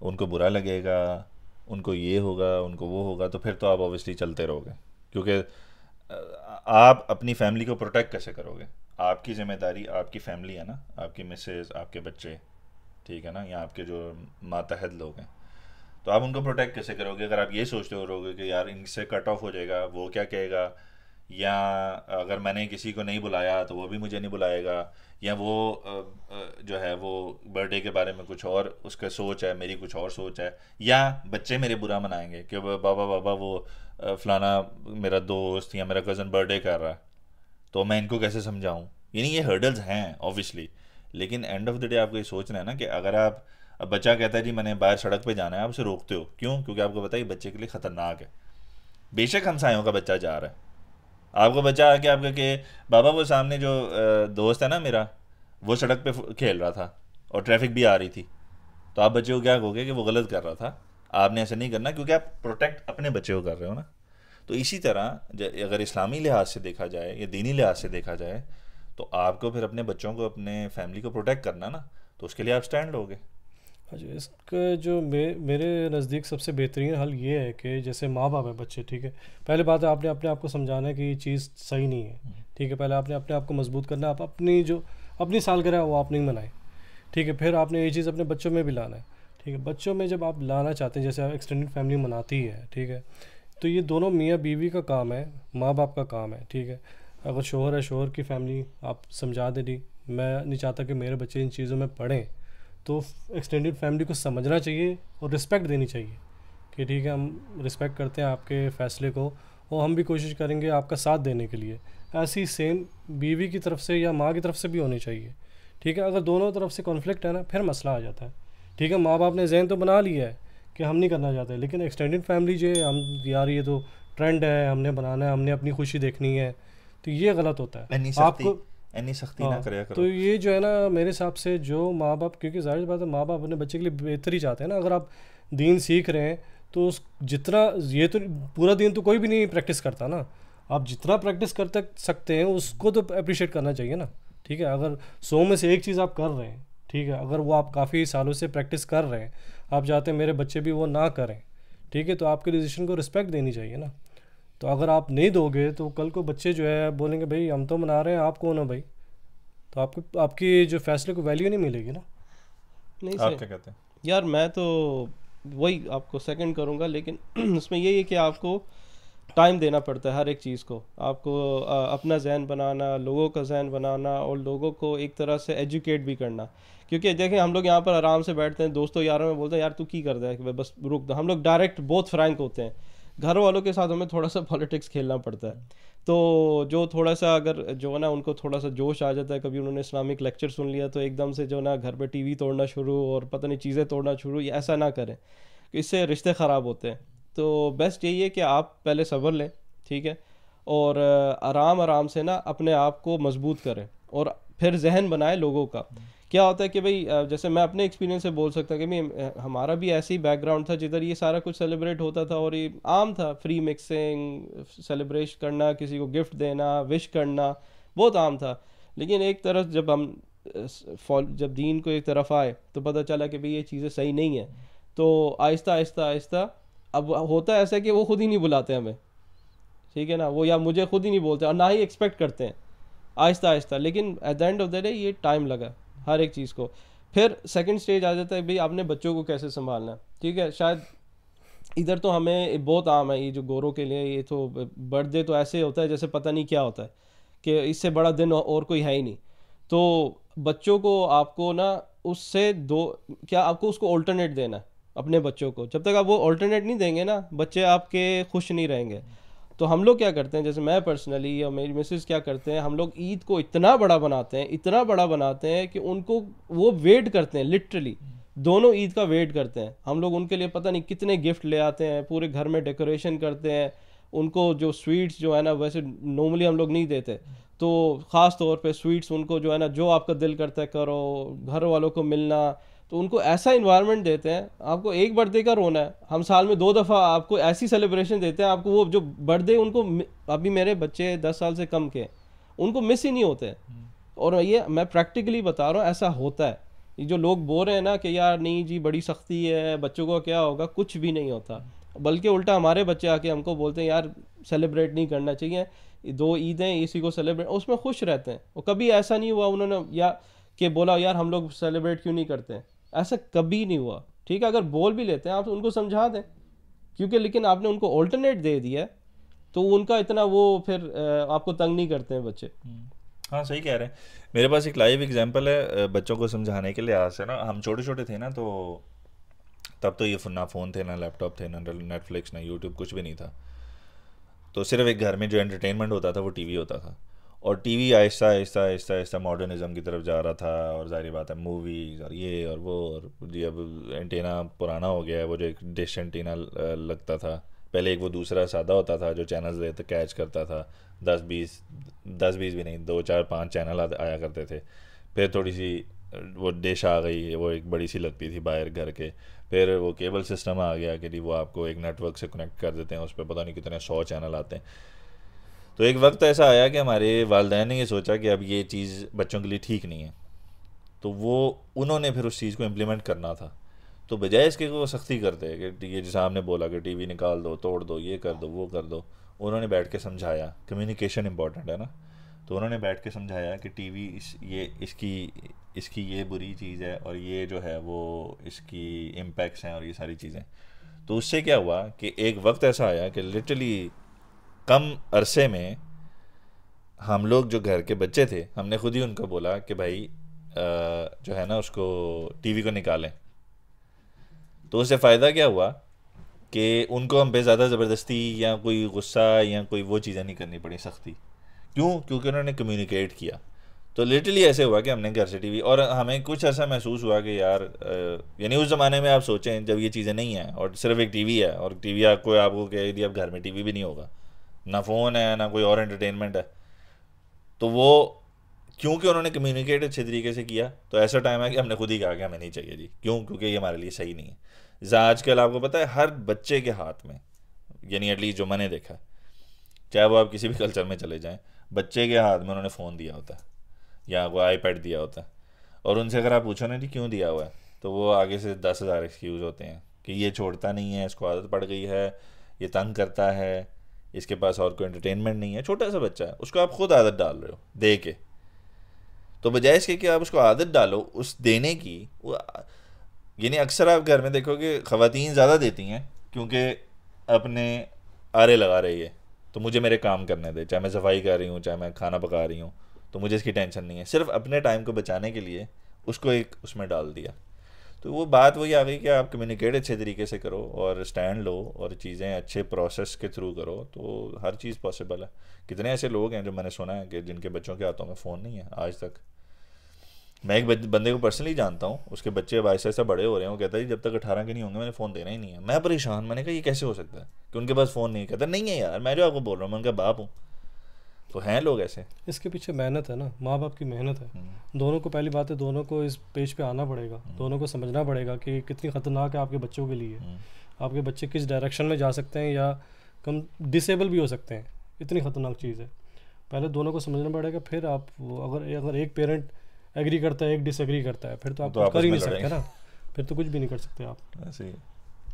उनको बुरा लगेगा, उनको ये होगा, उनको वो होगा, तो फिर तो आप ऑब्वियसली चलते रहोगे, क्योंकि आप अपनी फैमिली को प्रोटेक्ट कैसे करोगे? आपकी ज़िम्मेदारी आपकी फैमिली है ना, आपकी मिसेज, आपके बच्चे, ठीक है ना, या आपके जो मातहत लोग हैं, तो आप उनको प्रोटेक्ट कैसे करोगे अगर आप ये सोचते हो रहोगे कि यार इनसे कट ऑफ हो जाएगा, वो क्या कहेगा, या अगर मैंने किसी को नहीं बुलाया तो वो भी मुझे नहीं बुलाएगा, या वो जो है वो बर्थडे के बारे में कुछ और उसका सोच है, मेरी कुछ और सोच है, या बच्चे मेरे बुरा मनाएंगे कि बाबा वो फलाना मेरा दोस्त या मेरा कज़न बर्थडे कर रहा है, तो मैं इनको कैसे समझाऊँ। यानी ये हर्डल्स हैं ऑब्वियसली, लेकिन एंड ऑफ द डे आपको ये सोचना है ना कि अगर आप, अब बच्चा कहता है जी मैंने बाहर सड़क पे जाना है, आप उसे रोकते हो क्यों? क्योंकि आपको पता है बच्चे के लिए ख़तरनाक है। बेशक हमसायों का बच्चा जा रहा है, आपको बच्चा आके आपका कि बाबा वो सामने जो दोस्त है ना मेरा, वो सड़क पे खेल रहा था और ट्रैफिक भी आ रही थी, तो आप बच्चे को क्या कहोगे कि वो गलत कर रहा था, आपने ऐसा नहीं करना, क्योंकि आप प्रोटेक्ट अपने बच्चे को कर रहे हो ना। तो इसी तरह अगर इस्लामी लिहाज से देखा जाए या दीनी लिहाज से देखा जाए, तो आपको फिर अपने बच्चों को, अपने फैमिली को प्रोटेक्ट करना ना, तो उसके लिए आप स्टैंड लोगे। अच्छा, इसका जो मेरे नज़दीक सबसे बेहतरीन हल ये है कि जैसे माँ बाप है बच्चे, ठीक है, पहले बात है आपने अपने आप को समझाना है कि ये चीज़ सही नहीं है, ठीक है। पहले आपने अपने आप को मजबूत करना है, आप अपनी सालगिरह वो आप नहीं मनाएं, ठीक है। फिर आपने ये चीज़ अपने बच्चों में भी लाना है, ठीक है। बच्चों में जब आप लाना चाहते हैं, जैसे एक्सटेंडेड फैमिली मनाती है, ठीक है, तो ये दोनों मियाँ बीवी का काम है, माँ बाप का काम है, ठीक है। अगर शोहर है, शोहर की फैमिली आप समझा दे दी, मैं नहीं चाहता कि मेरे बच्चे इन चीज़ों में पढ़ें, तो एक्सटेंडेड फैमिली को समझना चाहिए और रिस्पेक्ट देनी चाहिए कि ठीक है हम रिस्पेक्ट करते हैं आपके फ़ैसले को और हम भी कोशिश करेंगे आपका साथ देने के लिए। ऐसी सेम बीवी की तरफ से या माँ की तरफ से भी होनी चाहिए, ठीक है। अगर दोनों तरफ से कॉन्फ्लिक्ट है ना, फिर मसला आ जाता है, ठीक है। माँ बाप ने जहन तो बना लिया है कि हम नहीं करना चाहते, लेकिन एक्सटेंडेड फैमिली जो है, हम यार ये तो ट्रेंड है, हमने बनाना है, हमने अपनी खुशी देखनी है, तो ये गलत होता है। आपको इतनी सख्ती ना करे करो। तो ये जो है ना मेरे हिसाब से जो माँ बाप, क्योंकि जाहिर सी बात है माँ बाप अपने बच्चे के लिए बेहतरी चाहते हैं ना। अगर आप दीन सीख रहे हैं तो जितना, ये तो पूरा दिन तो कोई भी नहीं प्रैक्टिस करता ना, आप जितना प्रैक्टिस कर सकते हैं उसको तो अप्रिशिएट करना चाहिए ना, ठीक है। अगर 100 में से एक चीज़ आप कर रहे हैं, ठीक है, अगर वो आप काफ़ी सालों से प्रैक्टिस कर रहे हैं, आप चाहते हैं मेरे बच्चे भी वो ना करें, ठीक है, तो आपके डिसीजन को रिस्पेक्ट देनी चाहिए ना। तो अगर आप नहीं दोगे तो कल को बच्चे जो है बोलेंगे भाई हम तो मना रहे हैं, आप कौन हो भाई, तो आपकी जो फैसले को वैल्यू नहीं मिलेगी ना। नहीं आप सही क्या कहते हैं? यार, मैं तो वही आपको सेकंड करूँगा, लेकिन उसमें यही है कि आपको टाइम देना पड़ता है हर एक चीज़ को, आपको अपना जहन बनाना, लोगों का जहन बनाना और लोगों को एक तरह से एजुकेट भी करना। क्योंकि देखें हम लोग यहाँ पर आराम से बैठते हैं, दोस्तों यारों में बोलते हैं यार तू की कर रहा है, कि बस रुक दो, हम लोग डायरेक्ट बहुत फ्रैंक होते हैं, घर वालों के साथ हमें थोड़ा सा पॉलिटिक्स खेलना पड़ता है। तो जो थोड़ा सा अगर जो है ना उनको थोड़ा सा जोश आ जाता है, कभी उन्होंने इस्लामिक लेक्चर सुन लिया तो एकदम से जो ना घर पे टीवी तोड़ना शुरू और पता नहीं चीज़ें तोड़ना शुरू, ये ऐसा ना करें, इससे रिश्ते ख़राब होते हैं। तो बेस्ट यही है कि आप पहले सब्र लें, ठीक है, और आराम आराम से ना अपने आप को मजबूत करें और फिर जहन बनाए लोगों का। क्या होता है कि भाई जैसे मैं अपने एक्सपीरियंस से बोल सकता कि भाई हमारा भी ऐसे ही बैकग्राउंड था जिधर ये सारा कुछ सेलिब्रेट होता था और ये आम था, फ्री मिक्सिंग, सेलिब्रेट करना, किसी को गिफ्ट देना, विश करना, बहुत आम था। लेकिन एक तरफ जब हम जब दीन को एक तरफ आए तो पता चला कि भाई ये चीज़ें सही नहीं है। तो आहिस्ता आहिस्ता आहिस्ता अब होता ऐसा है कि वो खुद ही नहीं बुलाते हमें, ठीक है ना, वो या मुझे खुद ही नहीं बोलते और ना ही एक्सपेक्ट करते हैं, आहिस्ता आहिस्ता। लेकिन at the end of the day ये टाइम लगा हर एक चीज़ को। फिर सेकंड स्टेज आ जाता है भाई आपने बच्चों को कैसे संभालना है, ठीक है। शायद इधर तो हमें बहुत आम है ये जो गोरों के लिए, ये तो बर्थडे तो ऐसे होता है जैसे पता नहीं क्या होता है कि इससे बड़ा दिन और कोई है ही नहीं। तो बच्चों को आपको ना उससे दो क्या आपको उसको ऑल्टरनेट देना है अपने बच्चों को। जब तक आप वो ऑल्टरनेट नहीं देंगे ना बच्चे आपके खुश नहीं रहेंगे। तो हम लोग क्या करते हैं, जैसे मैं पर्सनली या मेरी मिसेस क्या करते हैं, हम लोग ईद को इतना बड़ा बनाते हैं, इतना बड़ा बनाते हैं कि उनको वो वेट करते हैं, लिटरली दोनों ईद का वेट करते हैं। हम लोग उनके लिए पता नहीं कितने गिफ्ट ले आते हैं, पूरे घर में डेकोरेशन करते हैं, उनको जो स्वीट्स जो है ना वैसे नॉर्मली हम लोग नहीं देते, तो ख़ास तौर पे स्वीट्स उनको जो है ना जो आपका दिल करता है करो, घर वालों को मिलना, तो उनको ऐसा इन्वायरमेंट देते हैं। आपको एक बर्थडे का रोना है, हम साल में 2 दफ़ा आपको ऐसी सेलिब्रेशन देते हैं, आपको वो जो बर्थडे उनको अभी मेरे बच्चे 10 साल से कम के उनको मिस ही नहीं होते। और ये मैं प्रैक्टिकली बता रहा हूँ, ऐसा होता है। ये जो लोग बोल रहे हैं ना कि यार नहीं जी बड़ी सख्ती है, बच्चों को क्या होगा, कुछ भी नहीं होता। बल्कि उल्टा हमारे बच्चे आके हमको बोलते हैं यार सेलिब्रेट नहीं करना चाहिए, 2 ईदें इसी को सेलिब्रेट, उसमें खुश रहते हैं। और कभी ऐसा नहीं हुआ उन्होंने या कि बोला यार हम लोग सेलिब्रेट क्यों नहीं करते, ऐसा कभी नहीं हुआ, ठीक है। अगर बोल भी लेते हैं आप तो उनको समझा दें, क्योंकि लेकिन आपने उनको ऑल्टरनेट दे दिया है तो उनका इतना वो फिर आपको तंग नहीं करते हैं बच्चे। हाँ सही कह रहे हैं। मेरे पास एक लाइव एग्जांपल है बच्चों को समझाने के लिए। आज से ना हम छोटे छोटे थे ना, तो तब तो ये ना फ़ोन थे, ना लैपटॉप थे, ना नेटफ्लिक्स, ना यूट्यूब, कुछ भी नहीं था। तो सिर्फ एक घर में जो एंटरटेनमेंट होता था वो टीवी होता था। और टीवी आहिस्ता आहिस्ता आहिस्ता आहिस्ता मॉडर्निज्म की तरफ जा रहा था, और जाहिर बात है मूवीज़ और ये और वो, और जी अब एंटेना पुराना हो गया है, वो जो एक डिश एंटेना लगता था पहले, एक वो दूसरा सादा होता था जो चैनल्स देते कैच करता था, 10-20 भी नहीं, 2-4-5 चैनल आया करते थे। फिर थोड़ी सी वो डिश आ गई, वो एक बड़ी सी लगती थी बाहर घर के। फिर वो केबल सिस्टम आ गया कि वो आपको एक नेटवर्क से कनेक्ट कर देते हैं, उस पर पता नहीं कितने 100 चैनल आते हैं। तो एक वक्त ऐसा आया कि हमारे वालिदैन ने ये सोचा कि अब ये चीज़ बच्चों के लिए ठीक नहीं है, तो वो उन्होंने फिर उस चीज़ को इम्प्लीमेंट करना था। तो बजाय इसके वो सख्ती करते हैं कि ये जैसे आपने बोला कि टीवी निकाल दो, तोड़ दो, ये कर दो, वो कर दो, उन्होंने बैठ के समझाया। कम्युनिकेशन इंपॉर्टेंट है ना, तो उन्होंने बैठ के समझाया कि टीवी इसकी ये बुरी चीज़ है और ये जो है वो इसकी इम्पैक्ट्स हैं और ये सारी चीज़ें। तो उससे क्या हुआ कि एक वक्त ऐसा आया कि लिटरली कम अरसे में हम लोग जो घर के बच्चे थे, हमने खुद ही उनको बोला कि भाई जो है ना उसको टीवी को निकालें। तो उससे फ़ायदा क्या हुआ कि उनको हम पे ज़्यादा ज़बरदस्ती या कोई गुस्सा या कोई वो चीज़ें नहीं करनी पड़ी, सख्ती। क्यों? क्योंकि उन्होंने कम्युनिकेट किया। तो लिटरली ऐसे हुआ कि हमने घर से टीवी, और हमें कुछ ऐसा महसूस हुआ कि यार यानी उस ज़माने में आप सोचें जब ये चीज़ें नहीं हैं और सिर्फ एक टीवी है, और टीवी आपको कह दिया अब घर में टीवी भी नहीं होगा, ना फ़ोन है, ना कोई और एंटरटेनमेंट है। तो वो क्योंकि उन्होंने कम्युनिकेट अच्छे तरीके से किया, तो ऐसा टाइम है कि हमने खुद ही कहा कि हमें नहीं चाहिए जी। क्यों? क्योंकि ये हमारे लिए सही नहीं है। आजकल आपको पता है हर बच्चे के हाथ में, यानी एटलीस्ट जो मैंने देखा है, चाहे वो आप किसी भी कल्चर में चले जाएं, बच्चे के हाथ में उन्होंने फ़ोन दिया होता है या वो आईपैड दिया होता है। और उनसे अगर आप पूछो ना कि क्यों दिया हुआ है, तो वो आगे से 10,000 एक्सक्यूज़ होते हैं कि ये छोड़ता नहीं है, इसको आदत पड़ गई है, ये तंग करता है, इसके पास और कोई एंटरटेनमेंट नहीं है। छोटा सा बच्चा है, उसको आप खुद आदत डाल रहे हो दे के। तो बजाय इसके कि आप उसको आदत डालो उस देने की, यानी अक्सर आप घर में देखोगे ख़वातीन ज़्यादा देती हैं क्योंकि अपने आरे लगा रही है, तो मुझे मेरे काम करने दे, चाहे मैं सफाई कर रही हूँ, चाहे मैं खाना पका रही हूँ, तो मुझे इसकी टेंशन नहीं है। सिर्फ अपने टाइम को बचाने के लिए उसको एक उसमें डाल दिया। तो वो बात वही आ गई कि आप कम्युनिकेट अच्छे तरीके से करो और स्टैंड लो और चीज़ें अच्छे प्रोसेस के थ्रू करो, तो हर चीज़ पॉसिबल है। कितने ऐसे लोग हैं जो मैंने सुना है कि जिनके बच्चों के हाथों में फ़ोन नहीं है आज तक। मैं एक बंदे को पर्सनली जानता हूँ, उसके बच्चे अब ऐसा ऐसा बड़े हो रहे हैं, वो कहता है जब तक 18 के नहीं होंगे मैंने फ़ोन देना ही नहीं है। मैं परेशान, मैंने कहा ये कैसे हो सकता है कि उनके पास फ़ोन नहीं है? कहता नहीं है यार, मैं जो आपको बोल रहा हूँ मैं उनका बाप हूँ। तो हैं लोग ऐसे। इसके पीछे मेहनत है ना, माँ बाप की मेहनत है। दोनों को, पहली बात है, दोनों को इस पेज पे आना पड़ेगा, दोनों को समझना पड़ेगा कि कितनी ख़तरनाक है आपके बच्चों के लिए। आपके बच्चे किस डायरेक्शन में जा सकते हैं या कम डिसेबल भी हो सकते हैं, इतनी ख़तरनाक चीज़ है। पहले दोनों को समझना पड़ेगा, फिर आप अगर एक पेरेंट एग्री करता है, एक डिसएग्री करता है, फिर तो आप तो कर ही नहीं आपस में सकते ना, फिर तो कुछ भी नहीं कर सकते आप। ऐसे ही।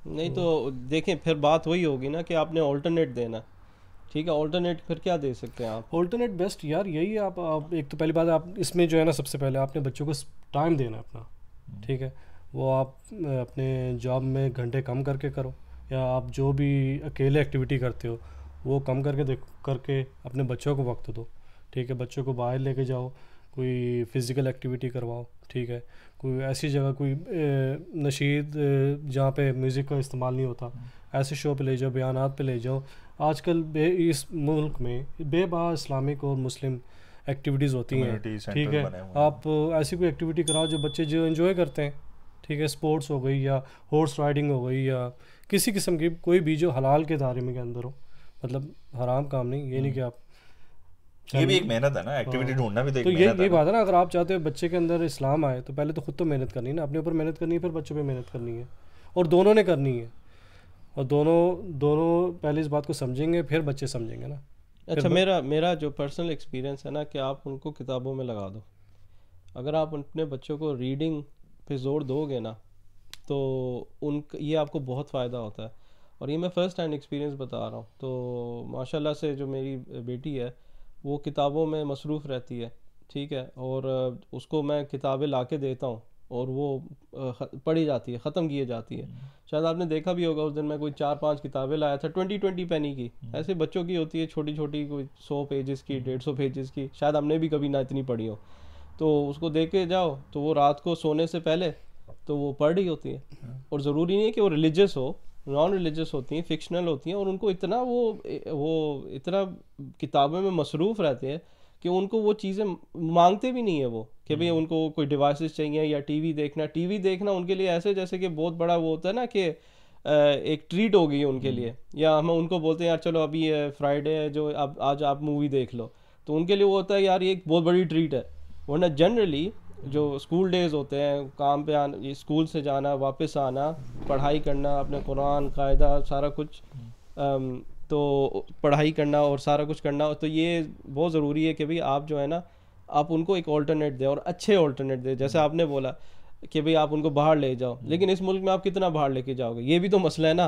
नहीं तो देखें फिर बात वही होगी ना कि आपने ऑल्टरनेट देना, ठीक है, ऑल्टरनेट फिर क्या दे सकते हैं आप? ऑल्टरनेट बेस्ट यार यही है, आप एक तो पहली बात आप इसमें जो है ना, सबसे पहले आपने बच्चों को टाइम देना है अपना, ठीक है। वो आप अपने जॉब में घंटे कम करके करो, या आप जो भी अकेले एक्टिविटी करते हो वो कम करके अपने बच्चों को वक्त दो, ठीक है। बच्चों को बाहर लेके जाओ, कोई फ़िज़िकल एक्टिविटी करवाओ, ठीक है। कोई ऐसी जगह, कोई नशीद जहाँ पे म्यूज़िक का इस्तेमाल नहीं होता, ऐसे शो पे ले जाओ, बयानात पे ले जाओ। आजकल इस मुल्क में बेबा इस्लामिक और मुस्लिम एक्टिविटीज़ होती हैं, ठीक है। आप ऐसी कोई एक्टिविटी कराओ जो बच्चे जो एंजॉय करते हैं, ठीक है। स्पोर्ट्स हो गई या हॉर्स राइडिंग हो गई या किसी किस्म की कोई भी जो हलाल के दायरे में के अंदर हो, मतलब हराम काम नहीं। ये नहीं कि आप, ये भी एक मेहनत है ना, एक्टिविटी ढूंढना भी तो एक तो मेहनत है ये बात है ना, अगर आप चाहते हो बच्चे के अंदर इस्लाम आए तो पहले तो खुद तो मेहनत करनी है ना, अपने ऊपर मेहनत करनी है, फिर बच्चों पे मेहनत करनी है, और दोनों ने करनी है। और दोनों पहले इस बात को समझेंगे, फिर बच्चे समझेंगे ना। अच्छा, मेरा जो पर्सनल एक्सपीरियंस है ना कि आप उनको किताबों में लगा दो। अगर आप अपने बच्चों को रीडिंग पे जोर दोगे ना तो ये आपको बहुत फ़ायदा होता है। और ये मैं फ़र्स्ट हैंड एक्सपीरियंस बता रहा हूँ। तो माशाल्लाह से जो मेरी बेटी है वो किताबों में मसरूफ़ रहती है, ठीक है। और उसको मैं किताबें ला के देता हूँ और वो पढ़ी जाती है, ख़त्म किए जाती है। शायद आपने देखा भी होगा, उस दिन मैं कोई 4-5 किताबें लाया था 20 पैनी की, ऐसे बच्चों की होती है छोटी छोटी, कोई 100 पेजेस की, 150 पेजेस की, शायद हमने भी कभी ना इतनी पढ़ी हो। तो उसको दे के जाओ तो वो रात को सोने से पहले तो वो पढ़ रही होती है। और ज़रूरी नहीं है कि वो रिलीजियस हो, नॉन रिलीजियस होती हैं, फिक्शनल होती हैं, और उनको इतना वो इतना किताबों में मसरूफ़ रहते हैं कि उनको वो चीज़ें मांगते भी नहीं है वो, कि भाई उनको कोई डिवाइसेस चाहिए या टीवी देखना उनके लिए ऐसे जैसे कि बहुत बड़ा वो होता है ना कि एक ट्रीट हो गई है उनके लिए। या हम उनको बोलते हैं यार चलो अभी फ्राइडे है जो अब आज आप मूवी देख लो, तो उनके लिए वो होता है यार ये एक बहुत बड़ी ट्रीट है। वरना जनरली जो स्कूल डेज़ होते हैं, काम पे आना, स्कूल से जाना, वापस आना, पढ़ाई करना, अपने कुरान कायदा सारा कुछ, तो पढ़ाई करना और सारा कुछ करना, तो ये बहुत ज़रूरी है कि भाई आप जो है ना आप उनको एक ऑल्टरनेट दें, और अच्छे ऑल्टरनेट दें। जैसे आपने बोला कि भाई आप उनको बाहर ले जाओ, लेकिन इस मुल्क में आप कितना बाहर लेके जाओगे, ये भी तो मसला है ना।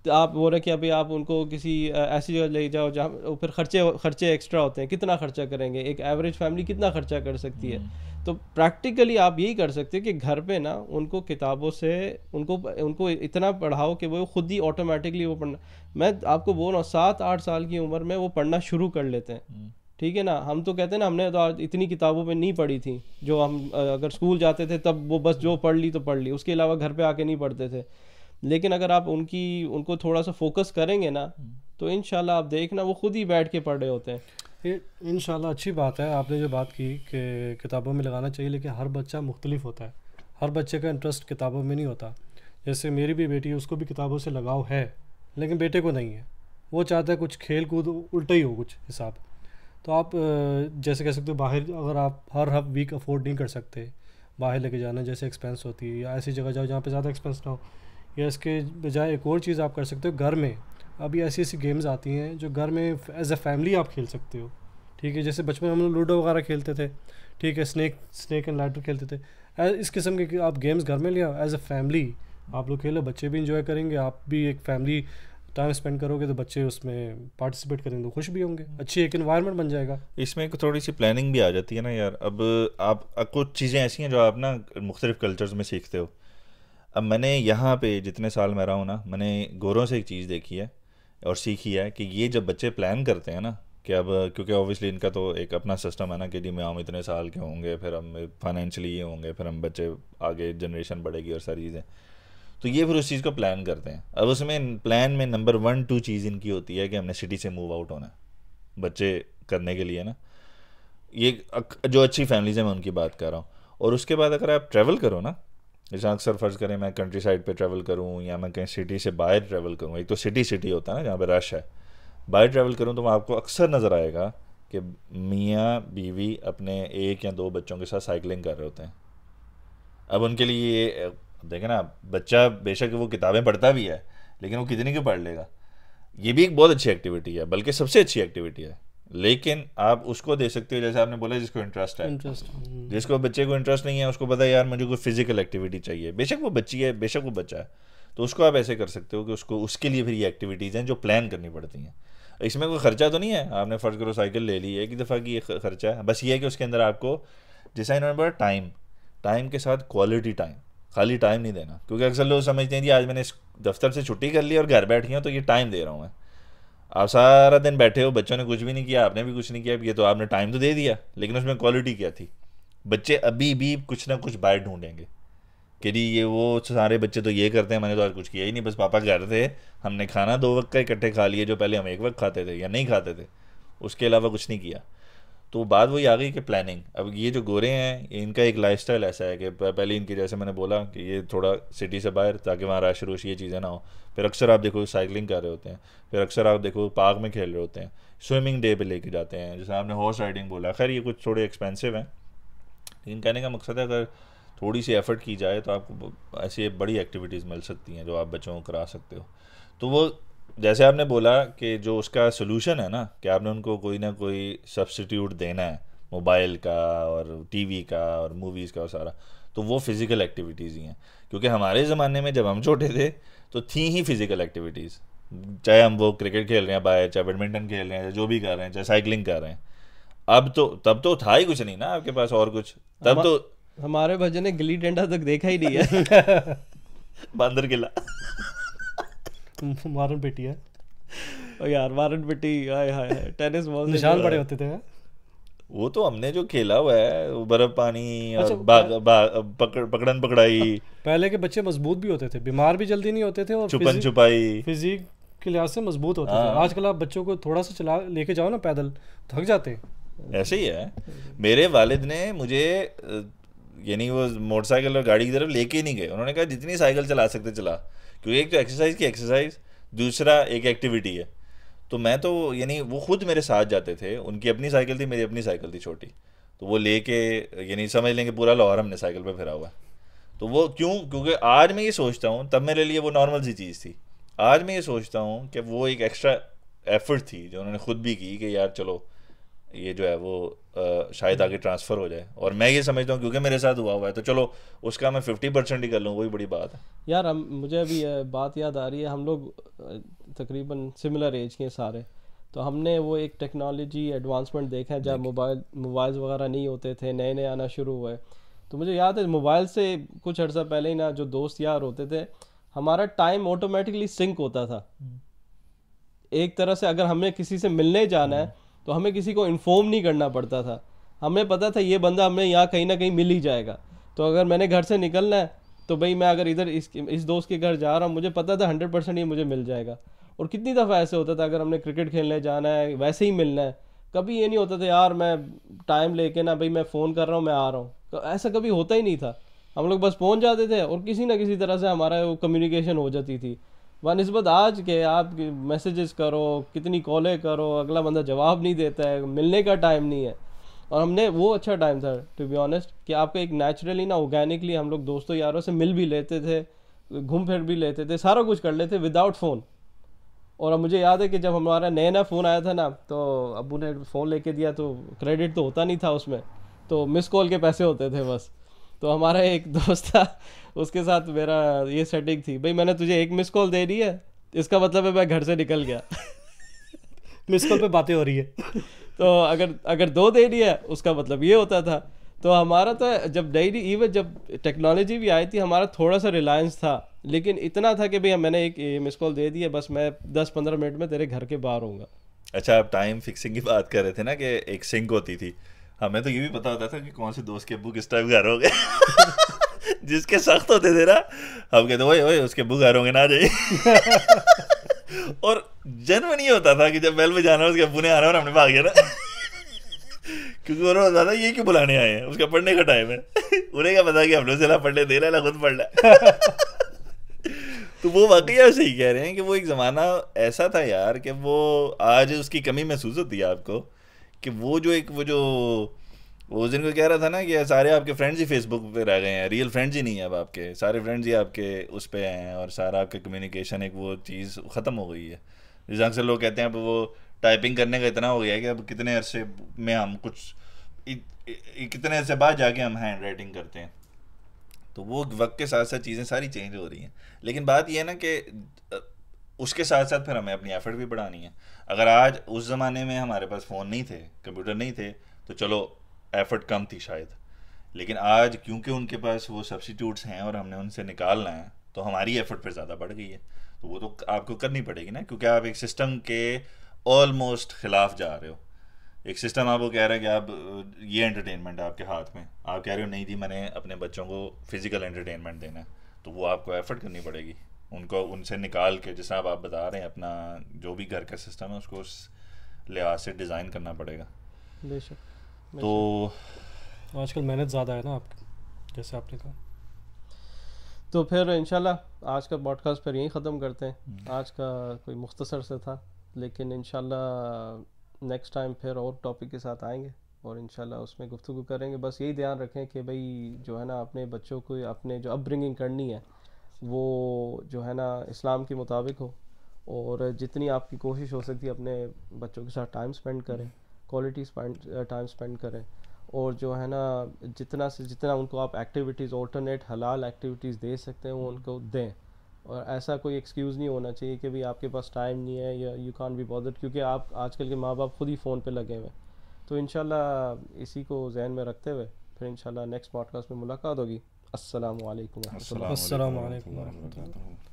तो आप बोल रहे कि अभी आप उनको किसी ऐसी जगह ले जाओ जहाँ फिर खर्चे एक्स्ट्रा होते हैं, कितना खर्चा करेंगे, एक एवरेज फैमिली कितना खर्चा कर सकती है। तो प्रैक्टिकली आप यही कर सकते हैं कि घर पे ना उनको किताबों से उनको इतना पढ़ाओ कि वो खुद ही ऑटोमेटिकली वो पढ़ना। मैं आपको बोल रहा हूँ 7-8 साल की उम्र में वो पढ़ना शुरू कर लेते हैं, ठीक है ना। हम तो कहते हैं ना हमने तो इतनी किताबों में नहीं पढ़ी थी, जो हम अगर स्कूल जाते थे तब वो बस जो पढ़ ली तो पढ़ ली, उसके अलावा घर पे आके नहीं पढ़ते थे। लेकिन अगर आप उनको थोड़ा सा फोकस करेंगे ना तो इंशाल्लाह आप देखना वो खुद ही बैठ के पढ़ रहे होते हैं। इंशाल्लाह अच्छी बात है आपने जो बात की कि किताबों में लगाना चाहिए, लेकिन हर बच्चा मुख्तलिफ होता है, हर बच्चे का इंटरेस्ट किताबों में नहीं होता। जैसे मेरी भी बेटी है, उसको भी किताबों से लगाव है, लेकिन बेटे को नहीं है। वो चाहता है कुछ खेल कूद उल्टा ही हो कुछ हिसाब। तो आप जैसे कह सकते हो बाहर, अगर आप हर वीक अफोर्ड नहीं कर सकते बाहर लेके जाना, जैसे एक्सपेंस होती है, या ऐसी जगह जाओ जहाँ पे ज़्यादा एक्सपेंस ना हो, या इसके बजाय एक और चीज़ आप कर सकते हो घर में। अभी ऐसी ऐसी गेम्स आती हैं जो घर में एज अ फैमिली आप खेल सकते हो, ठीक है। जैसे बचपन में हम लोग लूडो वगैरह खेलते थे, ठीक है, स्नेक एंड लैडर खेलते थे। इस किस्म के आप गेम्स घर में ले आओ, एज अ फैमिली आप लोग खेलो, बच्चे भी इंजॉय करेंगे, आप भी एक फैमिली टाइम स्पेंड करोगे तो बच्चे उसमें पार्टिसिपेट करेंगे तो खुश भी होंगे, अच्छी एक एनवायरनमेंट बन जाएगा। इसमें एक थोड़ी सी प्लानिंग भी आ जाती है ना यार। अब आप कुछ चीज़ें ऐसी हैं जो आप ना मुख्तलिफ कल्चर्स में सीखते हो। अब मैंने यहाँ पे जितने साल मैं रहा हूँ ना, मैंने गोरों से एक चीज़ देखी है और सीखी है कि ये जब बच्चे प्लान करते हैं ना कि अब क्योंकि ऑब्वियसली इनका तो एक अपना सिस्टम है ना कि जी मैं हम इतने साल के होंगे, फिर हम फाइनेंशियली ये होंगे, फिर हम बच्चे आगे जनरेशन बढ़ेगी और सारी चीज़ें, तो ये फिर उस चीज़ को प्लान करते हैं। अब उसमें प्लान में नंबर 1-2 चीज़ इनकी होती है कि हमने सिटी से मूव आउट होना है बच्चे करने के लिए ना, ये जो अच्छी फैमिलीज हैं मैं उनकी बात कर रहा हूँ। और उसके बाद अगर आप ट्रैवल करो ना, जैसे अक्सर फ़र्ज़ करें मैं कंट्री साइड पे ट्रैवल करूँ या मैं कहीं सिटी से बाहर ट्रैवल करूँ, एक तो सिटी होता है ना जहाँ पे रश है, बाहर ट्रैवल करूँ तो आपको अक्सर नज़र आएगा कि मियाँ बीवी अपने 1 या 2 बच्चों के साथ साइकिलिंग कर रहे होते हैं। अब उनके लिए ये देखें ना, बच्चा बेशक वो किताबें पढ़ता भी है लेकिन वो कितनी क्यों पढ़ लेगा, ये भी एक बहुत अच्छी एक्टिविटी है, बल्कि सबसे अच्छी एक्टिविटी है। लेकिन आप उसको दे सकते हो जैसे आपने बोला जिसको इंटरेस्ट है, जिसको बच्चे को इंटरेस्ट नहीं है, उसको पता है यार मुझे कोई फिजिकल एक्टिविटी चाहिए, बेशक वो बच्ची है बेशक वो बच्चा है, तो उसको आप ऐसे कर सकते हो कि उसको उसके लिए फिर ये एक्टिविटीज़ हैं जो प्लान करनी पड़ती हैं। इसमें कोई ख़र्चा तो नहीं है, आपने फ़र्ज़ करो साइकिल ले ली, एक ही दफ़ा की ये ख़र्चा है, बस ये है कि उसके अंदर आपको जैसा इन्होंने बोला टाइम के साथ क्वालिटी टाइम, खाली टाइम नहीं देना, क्योंकि अक्सर लोग समझते हैं कि आज मैंने इस दफ्तर से छुट्टी कर ली और घर बैठी हूँ तो ये टाइम दे रहा हूँ मैं। आप सारा दिन बैठे हो, बच्चों ने कुछ भी नहीं किया, आपने भी कुछ नहीं किया, ये तो आपने टाइम तो दे दिया लेकिन उसमें क्वालिटी क्या थी। बच्चे अभी भी कुछ ना कुछ बाहर ढूंढेंगे कि जी ये वो सारे बच्चे तो ये करते हैं, मैंने तो आज कुछ किया ही नहीं, बस पापा घर थे, हमने खाना 2 वक्त का इकट्ठे खा लिए जो पहले हम 1 वक्त खाते थे या नहीं खाते थे, उसके अलावा कुछ नहीं किया। तो बात वही आ गई कि प्लानिंग। अब ये जो गोरे हैं इनका एक लाइफस्टाइल ऐसा है कि पहले इनकी जैसे मैंने बोला कि ये थोड़ा सिटी से बाहर ताकि वहाँ रश रोश ये चीज़ें ना हो, फिर अक्सर आप देखो साइकिलिंग कर रहे होते हैं, फिर अक्सर आप देखो पार्क में खेल रहे होते हैं, स्विमिंग डे पे लेके जाते हैं, जैसे आपने हॉर्स राइडिंग बोला, खैर ये कुछ थोड़े एक्सपेंसिव हैं लेकिन कहने का मकसद है अगर थोड़ी सी एफर्ट की जाए तो आपको ऐसी बड़ी एक्टिविटीज़ मिल सकती हैं जो आप बच्चों को करा सकते हो। तो वो जैसे आपने बोला कि जो उसका सोल्यूशन है ना कि आपने उनको कोई ना कोई सब्स्टिट्यूट देना है मोबाइल का और टीवी का और मूवीज़ का और सारा, तो वो फ़िज़िकल एक्टिविटीज़ ही हैं। क्योंकि हमारे ज़माने में जब हम छोटे थे तो थी ही फ़िज़िकल एक्टिविटीज़, चाहे हम वो क्रिकेट खेल रहे हैं बाहर, चाहे बैडमिंटन खेल रहे हैं, जो भी कर रहे हैं, चाहे साइकिलिंग कर रहे हैं। अब तो तब तो था ही कुछ नहीं ना आपके पास और कुछ, तब तो हमारे भजन ने गिल्ली डंडा तक देखा ही नहीं है। बंदर किला मारन पेटी है ओ यार मारन पेटी, हाय हाय टेनिस बॉल निशान बड़े होते थे। वो तो हमने जो खेला हुआ है वो बर्फ पानी और अच्छा, पकड़न पकड़ाई। पहले के बच्चे मजबूत भी होते थे, बीमार भी जल्दी नहीं होते थे और छुपन छुपाई फिजिक के लिहाज से मजबूत होते थे। आजकल आप बच्चों को थोड़ा सा चला लेके जाओ ना पैदल, थक जाते हैं। ऐसे ही है। मेरे वालिद ने मुझे यानी वो मोटरसाइकिल और गाड़ी की तरफ लेके ही नहीं गए, उन्होंने कहा जितनी साइकिल चला सकते चला, क्योंकि एक तो एक्सरसाइज की एक्सरसाइज, दूसरा एक एक्टिविटी है। तो मैं तो यानी वो खुद मेरे साथ जाते थे, उनकी अपनी साइकिल थी, मेरी अपनी साइकिल थी छोटी, तो वो लेके यानी समझ लेंगे पूरा लाहौर हमने साइकिल पे फिरा हुआ है। तो वो क्यों, क्योंकि आज मैं ये सोचता हूँ, तब मेरे लिए वो नॉर्मल सी चीज़ थी, आज मैं ये सोचता हूँ कि वो एक एक्स्ट्रा एफर्ट थी जो उन्होंने खुद भी की कि यार चलो ये जो है वो शायद आगे ट्रांसफ़र हो जाए। और मैं ये समझता हूँ क्योंकि मेरे साथ हुआ हुआ है तो चलो उसका मैं 50% ही कर लूँ, वही बड़ी बात है यार। मुझे अभी बात याद आ रही है, हम लोग तकरीबन सिमिलर एज के सारे, तो हमने वो एक टेक्नोलॉजी एडवांसमेंट देखा है जब मोबाइल्स वगैरह नहीं होते थे, नए नए आना शुरू हुए। तो मुझे याद है मोबाइल से कुछ अर्सा पहले ही ना जो दोस्त यार होते थे, हमारा टाइम ऑटोमेटिकली सिंक होता था। एक तरह से अगर हमें किसी से मिलने जाना है तो हमें किसी को इन्फॉर्म नहीं करना पड़ता था, हमें पता था ये बंदा हमें यहाँ कहीं ना कहीं मिल ही जाएगा। तो अगर मैंने घर से निकलना है तो भाई मैं अगर इधर इस दोस्त के घर जा रहा हूँ, मुझे पता था 100% ये मुझे मिल जाएगा। और कितनी दफ़ा ऐसे होता था अगर हमने क्रिकेट खेलने जाना है, वैसे ही मिलना है, कभी ये नहीं होता था यार मैं टाइम लेके ना भाई मैं फ़ोन कर रहा हूँ मैं आ रहा हूँ, तो ऐसा कभी होता ही नहीं था। हम लोग बस पहुँच जाते थे और किसी ना किसी तरह से हमारा वो कम्युनिकेशन हो जाती थी। बनस्बत आज के आप मैसेजेस करो, कितनी कॉलें करो, अगला बंदा जवाब नहीं देता है, मिलने का टाइम नहीं है। और हमने वो अच्छा टाइम था टू बी ऑनेस्ट कि आपका एक नेचुरली ना ऑर्गेनिकली हम लोग दोस्तों यारों से मिल भी लेते थे, घूम फिर भी लेते थे, सारा कुछ कर लेते विदाउट फ़ोन। और अब मुझे याद है कि जब हमारा नया फ़ोन आया था ना, तो अब्बू ने फ़ोन लेके दिया तो क्रेडिट तो होता नहीं था उसमें, तो मिस कॉल के पैसे होते थे बस। तो हमारा एक दोस्त था, उसके साथ मेरा ये सेटिंग थी, भाई मैंने तुझे 1 मिस कॉल दे दी है, इसका मतलब है मैं घर से निकल गया। मिस कॉल पे बातें हो रही है। तो अगर 2 दे दी है उसका मतलब ये होता था। तो हमारा तो जब डेली इवन जब टेक्नोलॉजी भी आई थी हमारा थोड़ा सा रिलायंस था, लेकिन इतना था कि भाई मैंने एक मिस कॉल दे दी है, बस मैं 10-15 मिनट में तेरे घर के बाहर होऊंगा। अच्छा, आप टाइम फिक्सिंग की बात कर रहे थे ना कि एक सिंक होती थी, हमें तो ये भी पता होता था कि कौन से दोस्त के अब्बू किस टाइम घर हो गए जिसके सख्त होते थे ना, हम कहते ओए ओए उसके अब्बू घर होंगे ना, आ जाइए और जन्म नहीं होता था कि जब बेल बजाना उसके अब्बू ने आना और हमने भाग गया ना क्योंकि उन्होंने होता था ये क्यों बुलाने आए हैं, उसका पढ़ने का टाइम है उन्हें क्या पता कि हम लोग से ना पढ़ने दे रहा है ना खुद पढ़ रहा है तो वो वाकई आप सही कह रहे हैं कि वो एक ज़माना ऐसा था यार कि वो आज उसकी कमी महसूस होती है आपको, कि वो जो एक वो जो वो उस दिन को कह रहा था ना कि सारे आपके फ्रेंड्स ही फेसबुक पे रह गए हैं, रियल फ्रेंड्स ही नहीं है अब आपके, सारे फ्रेंड्स ही आपके उस पे हैं और सारा आपके कम्युनिकेशन एक वो चीज़ ख़त्म हो गई है। जैसे अक्सर लोग कहते हैं अब वो टाइपिंग करने का इतना हो गया है कि अब कितने अरसे में हम कुछ कितने अरसे बाद जाके हम हैंड राइटिंग करते हैं, तो वो वक्त के साथ साथ चीज़ें सारी चेंज हो रही हैं। लेकिन बात यह है ना कि उसके साथ साथ फिर हमें अपनी एफर्ट भी बढ़ानी है। अगर आज उस ज़माने में हमारे पास फ़ोन नहीं थे, कंप्यूटर नहीं थे, तो चलो एफर्ट कम थी शायद, लेकिन आज क्योंकि उनके पास वो सब्स्टिट्यूट्स हैं और हमने उनसे निकालना है, तो हमारी एफर्ट फिर ज़्यादा बढ़ गई है। तो वो तो आपको करनी पड़ेगी ना, क्योंकि आप एक सिस्टम के ऑलमोस्ट खिलाफ जा रहे हो। एक सिस्टम आपको कह रहा है कि आप ये एंटरटेनमेंट है आपके हाथ में, आप कह रहे हो नहीं जी मैंने अपने बच्चों को फिजिकल एंटरटेनमेंट देना है, तो वो आपको एफर्ट करनी पड़ेगी, उनको उनसे निकाल के, जैसा आप बता रहे हैं अपना जो भी घर का सिस्टम है उसको उस लिहाज से डिज़ाइन करना पड़ेगा। बेशक। तो आजकल मेहनत ज़्यादा है ना आप, जैसे आपने कहा। तो फिर इंशाल्लाह आज का पॉडकास्ट पर यहीं ख़त्म करते हैं। आज का कोई मुख्तसर से था, लेकिन इंशाल्लाह नेक्स्ट टाइम फिर और टॉपिक के साथ आएंगे और इंशाल्लाह उसमें गुफ्तगू करेंगे। बस यही ध्यान रखें कि भाई जो है ना अपने बच्चों को अपने जो अपब्रिंगिंग करनी है वो जो है ना इस्लाम के मुताबिक हो, और जितनी आपकी कोशिश हो सकती है अपने बच्चों के साथ टाइम स्पेंड करें, क्वालिटी टाइम स्पेंड करें, और जो है ना जितना से जितना उनको आप एक्टिविटीज़ ऑल्टरनेट हलाल एक्टिविटीज़ दे सकते हैं वो उनको दें। और ऐसा कोई एक्सक्यूज़ नहीं होना चाहिए कि भाई आपके पास टाइम नहीं है या यू कांट बी बॉदर्ड, क्योंकि आप आजकल के माँ बाप खुद ही फ़ोन पे लगे हुए हैं। तो इंशाल्लाह इसी को जहन में रखते हुए फिर इंशाल्लाह नेक्स्ट पॉडकास्ट में मुलाकात होगी। अस्सलाम वालेकुम। अस्सलाम वालेकुम।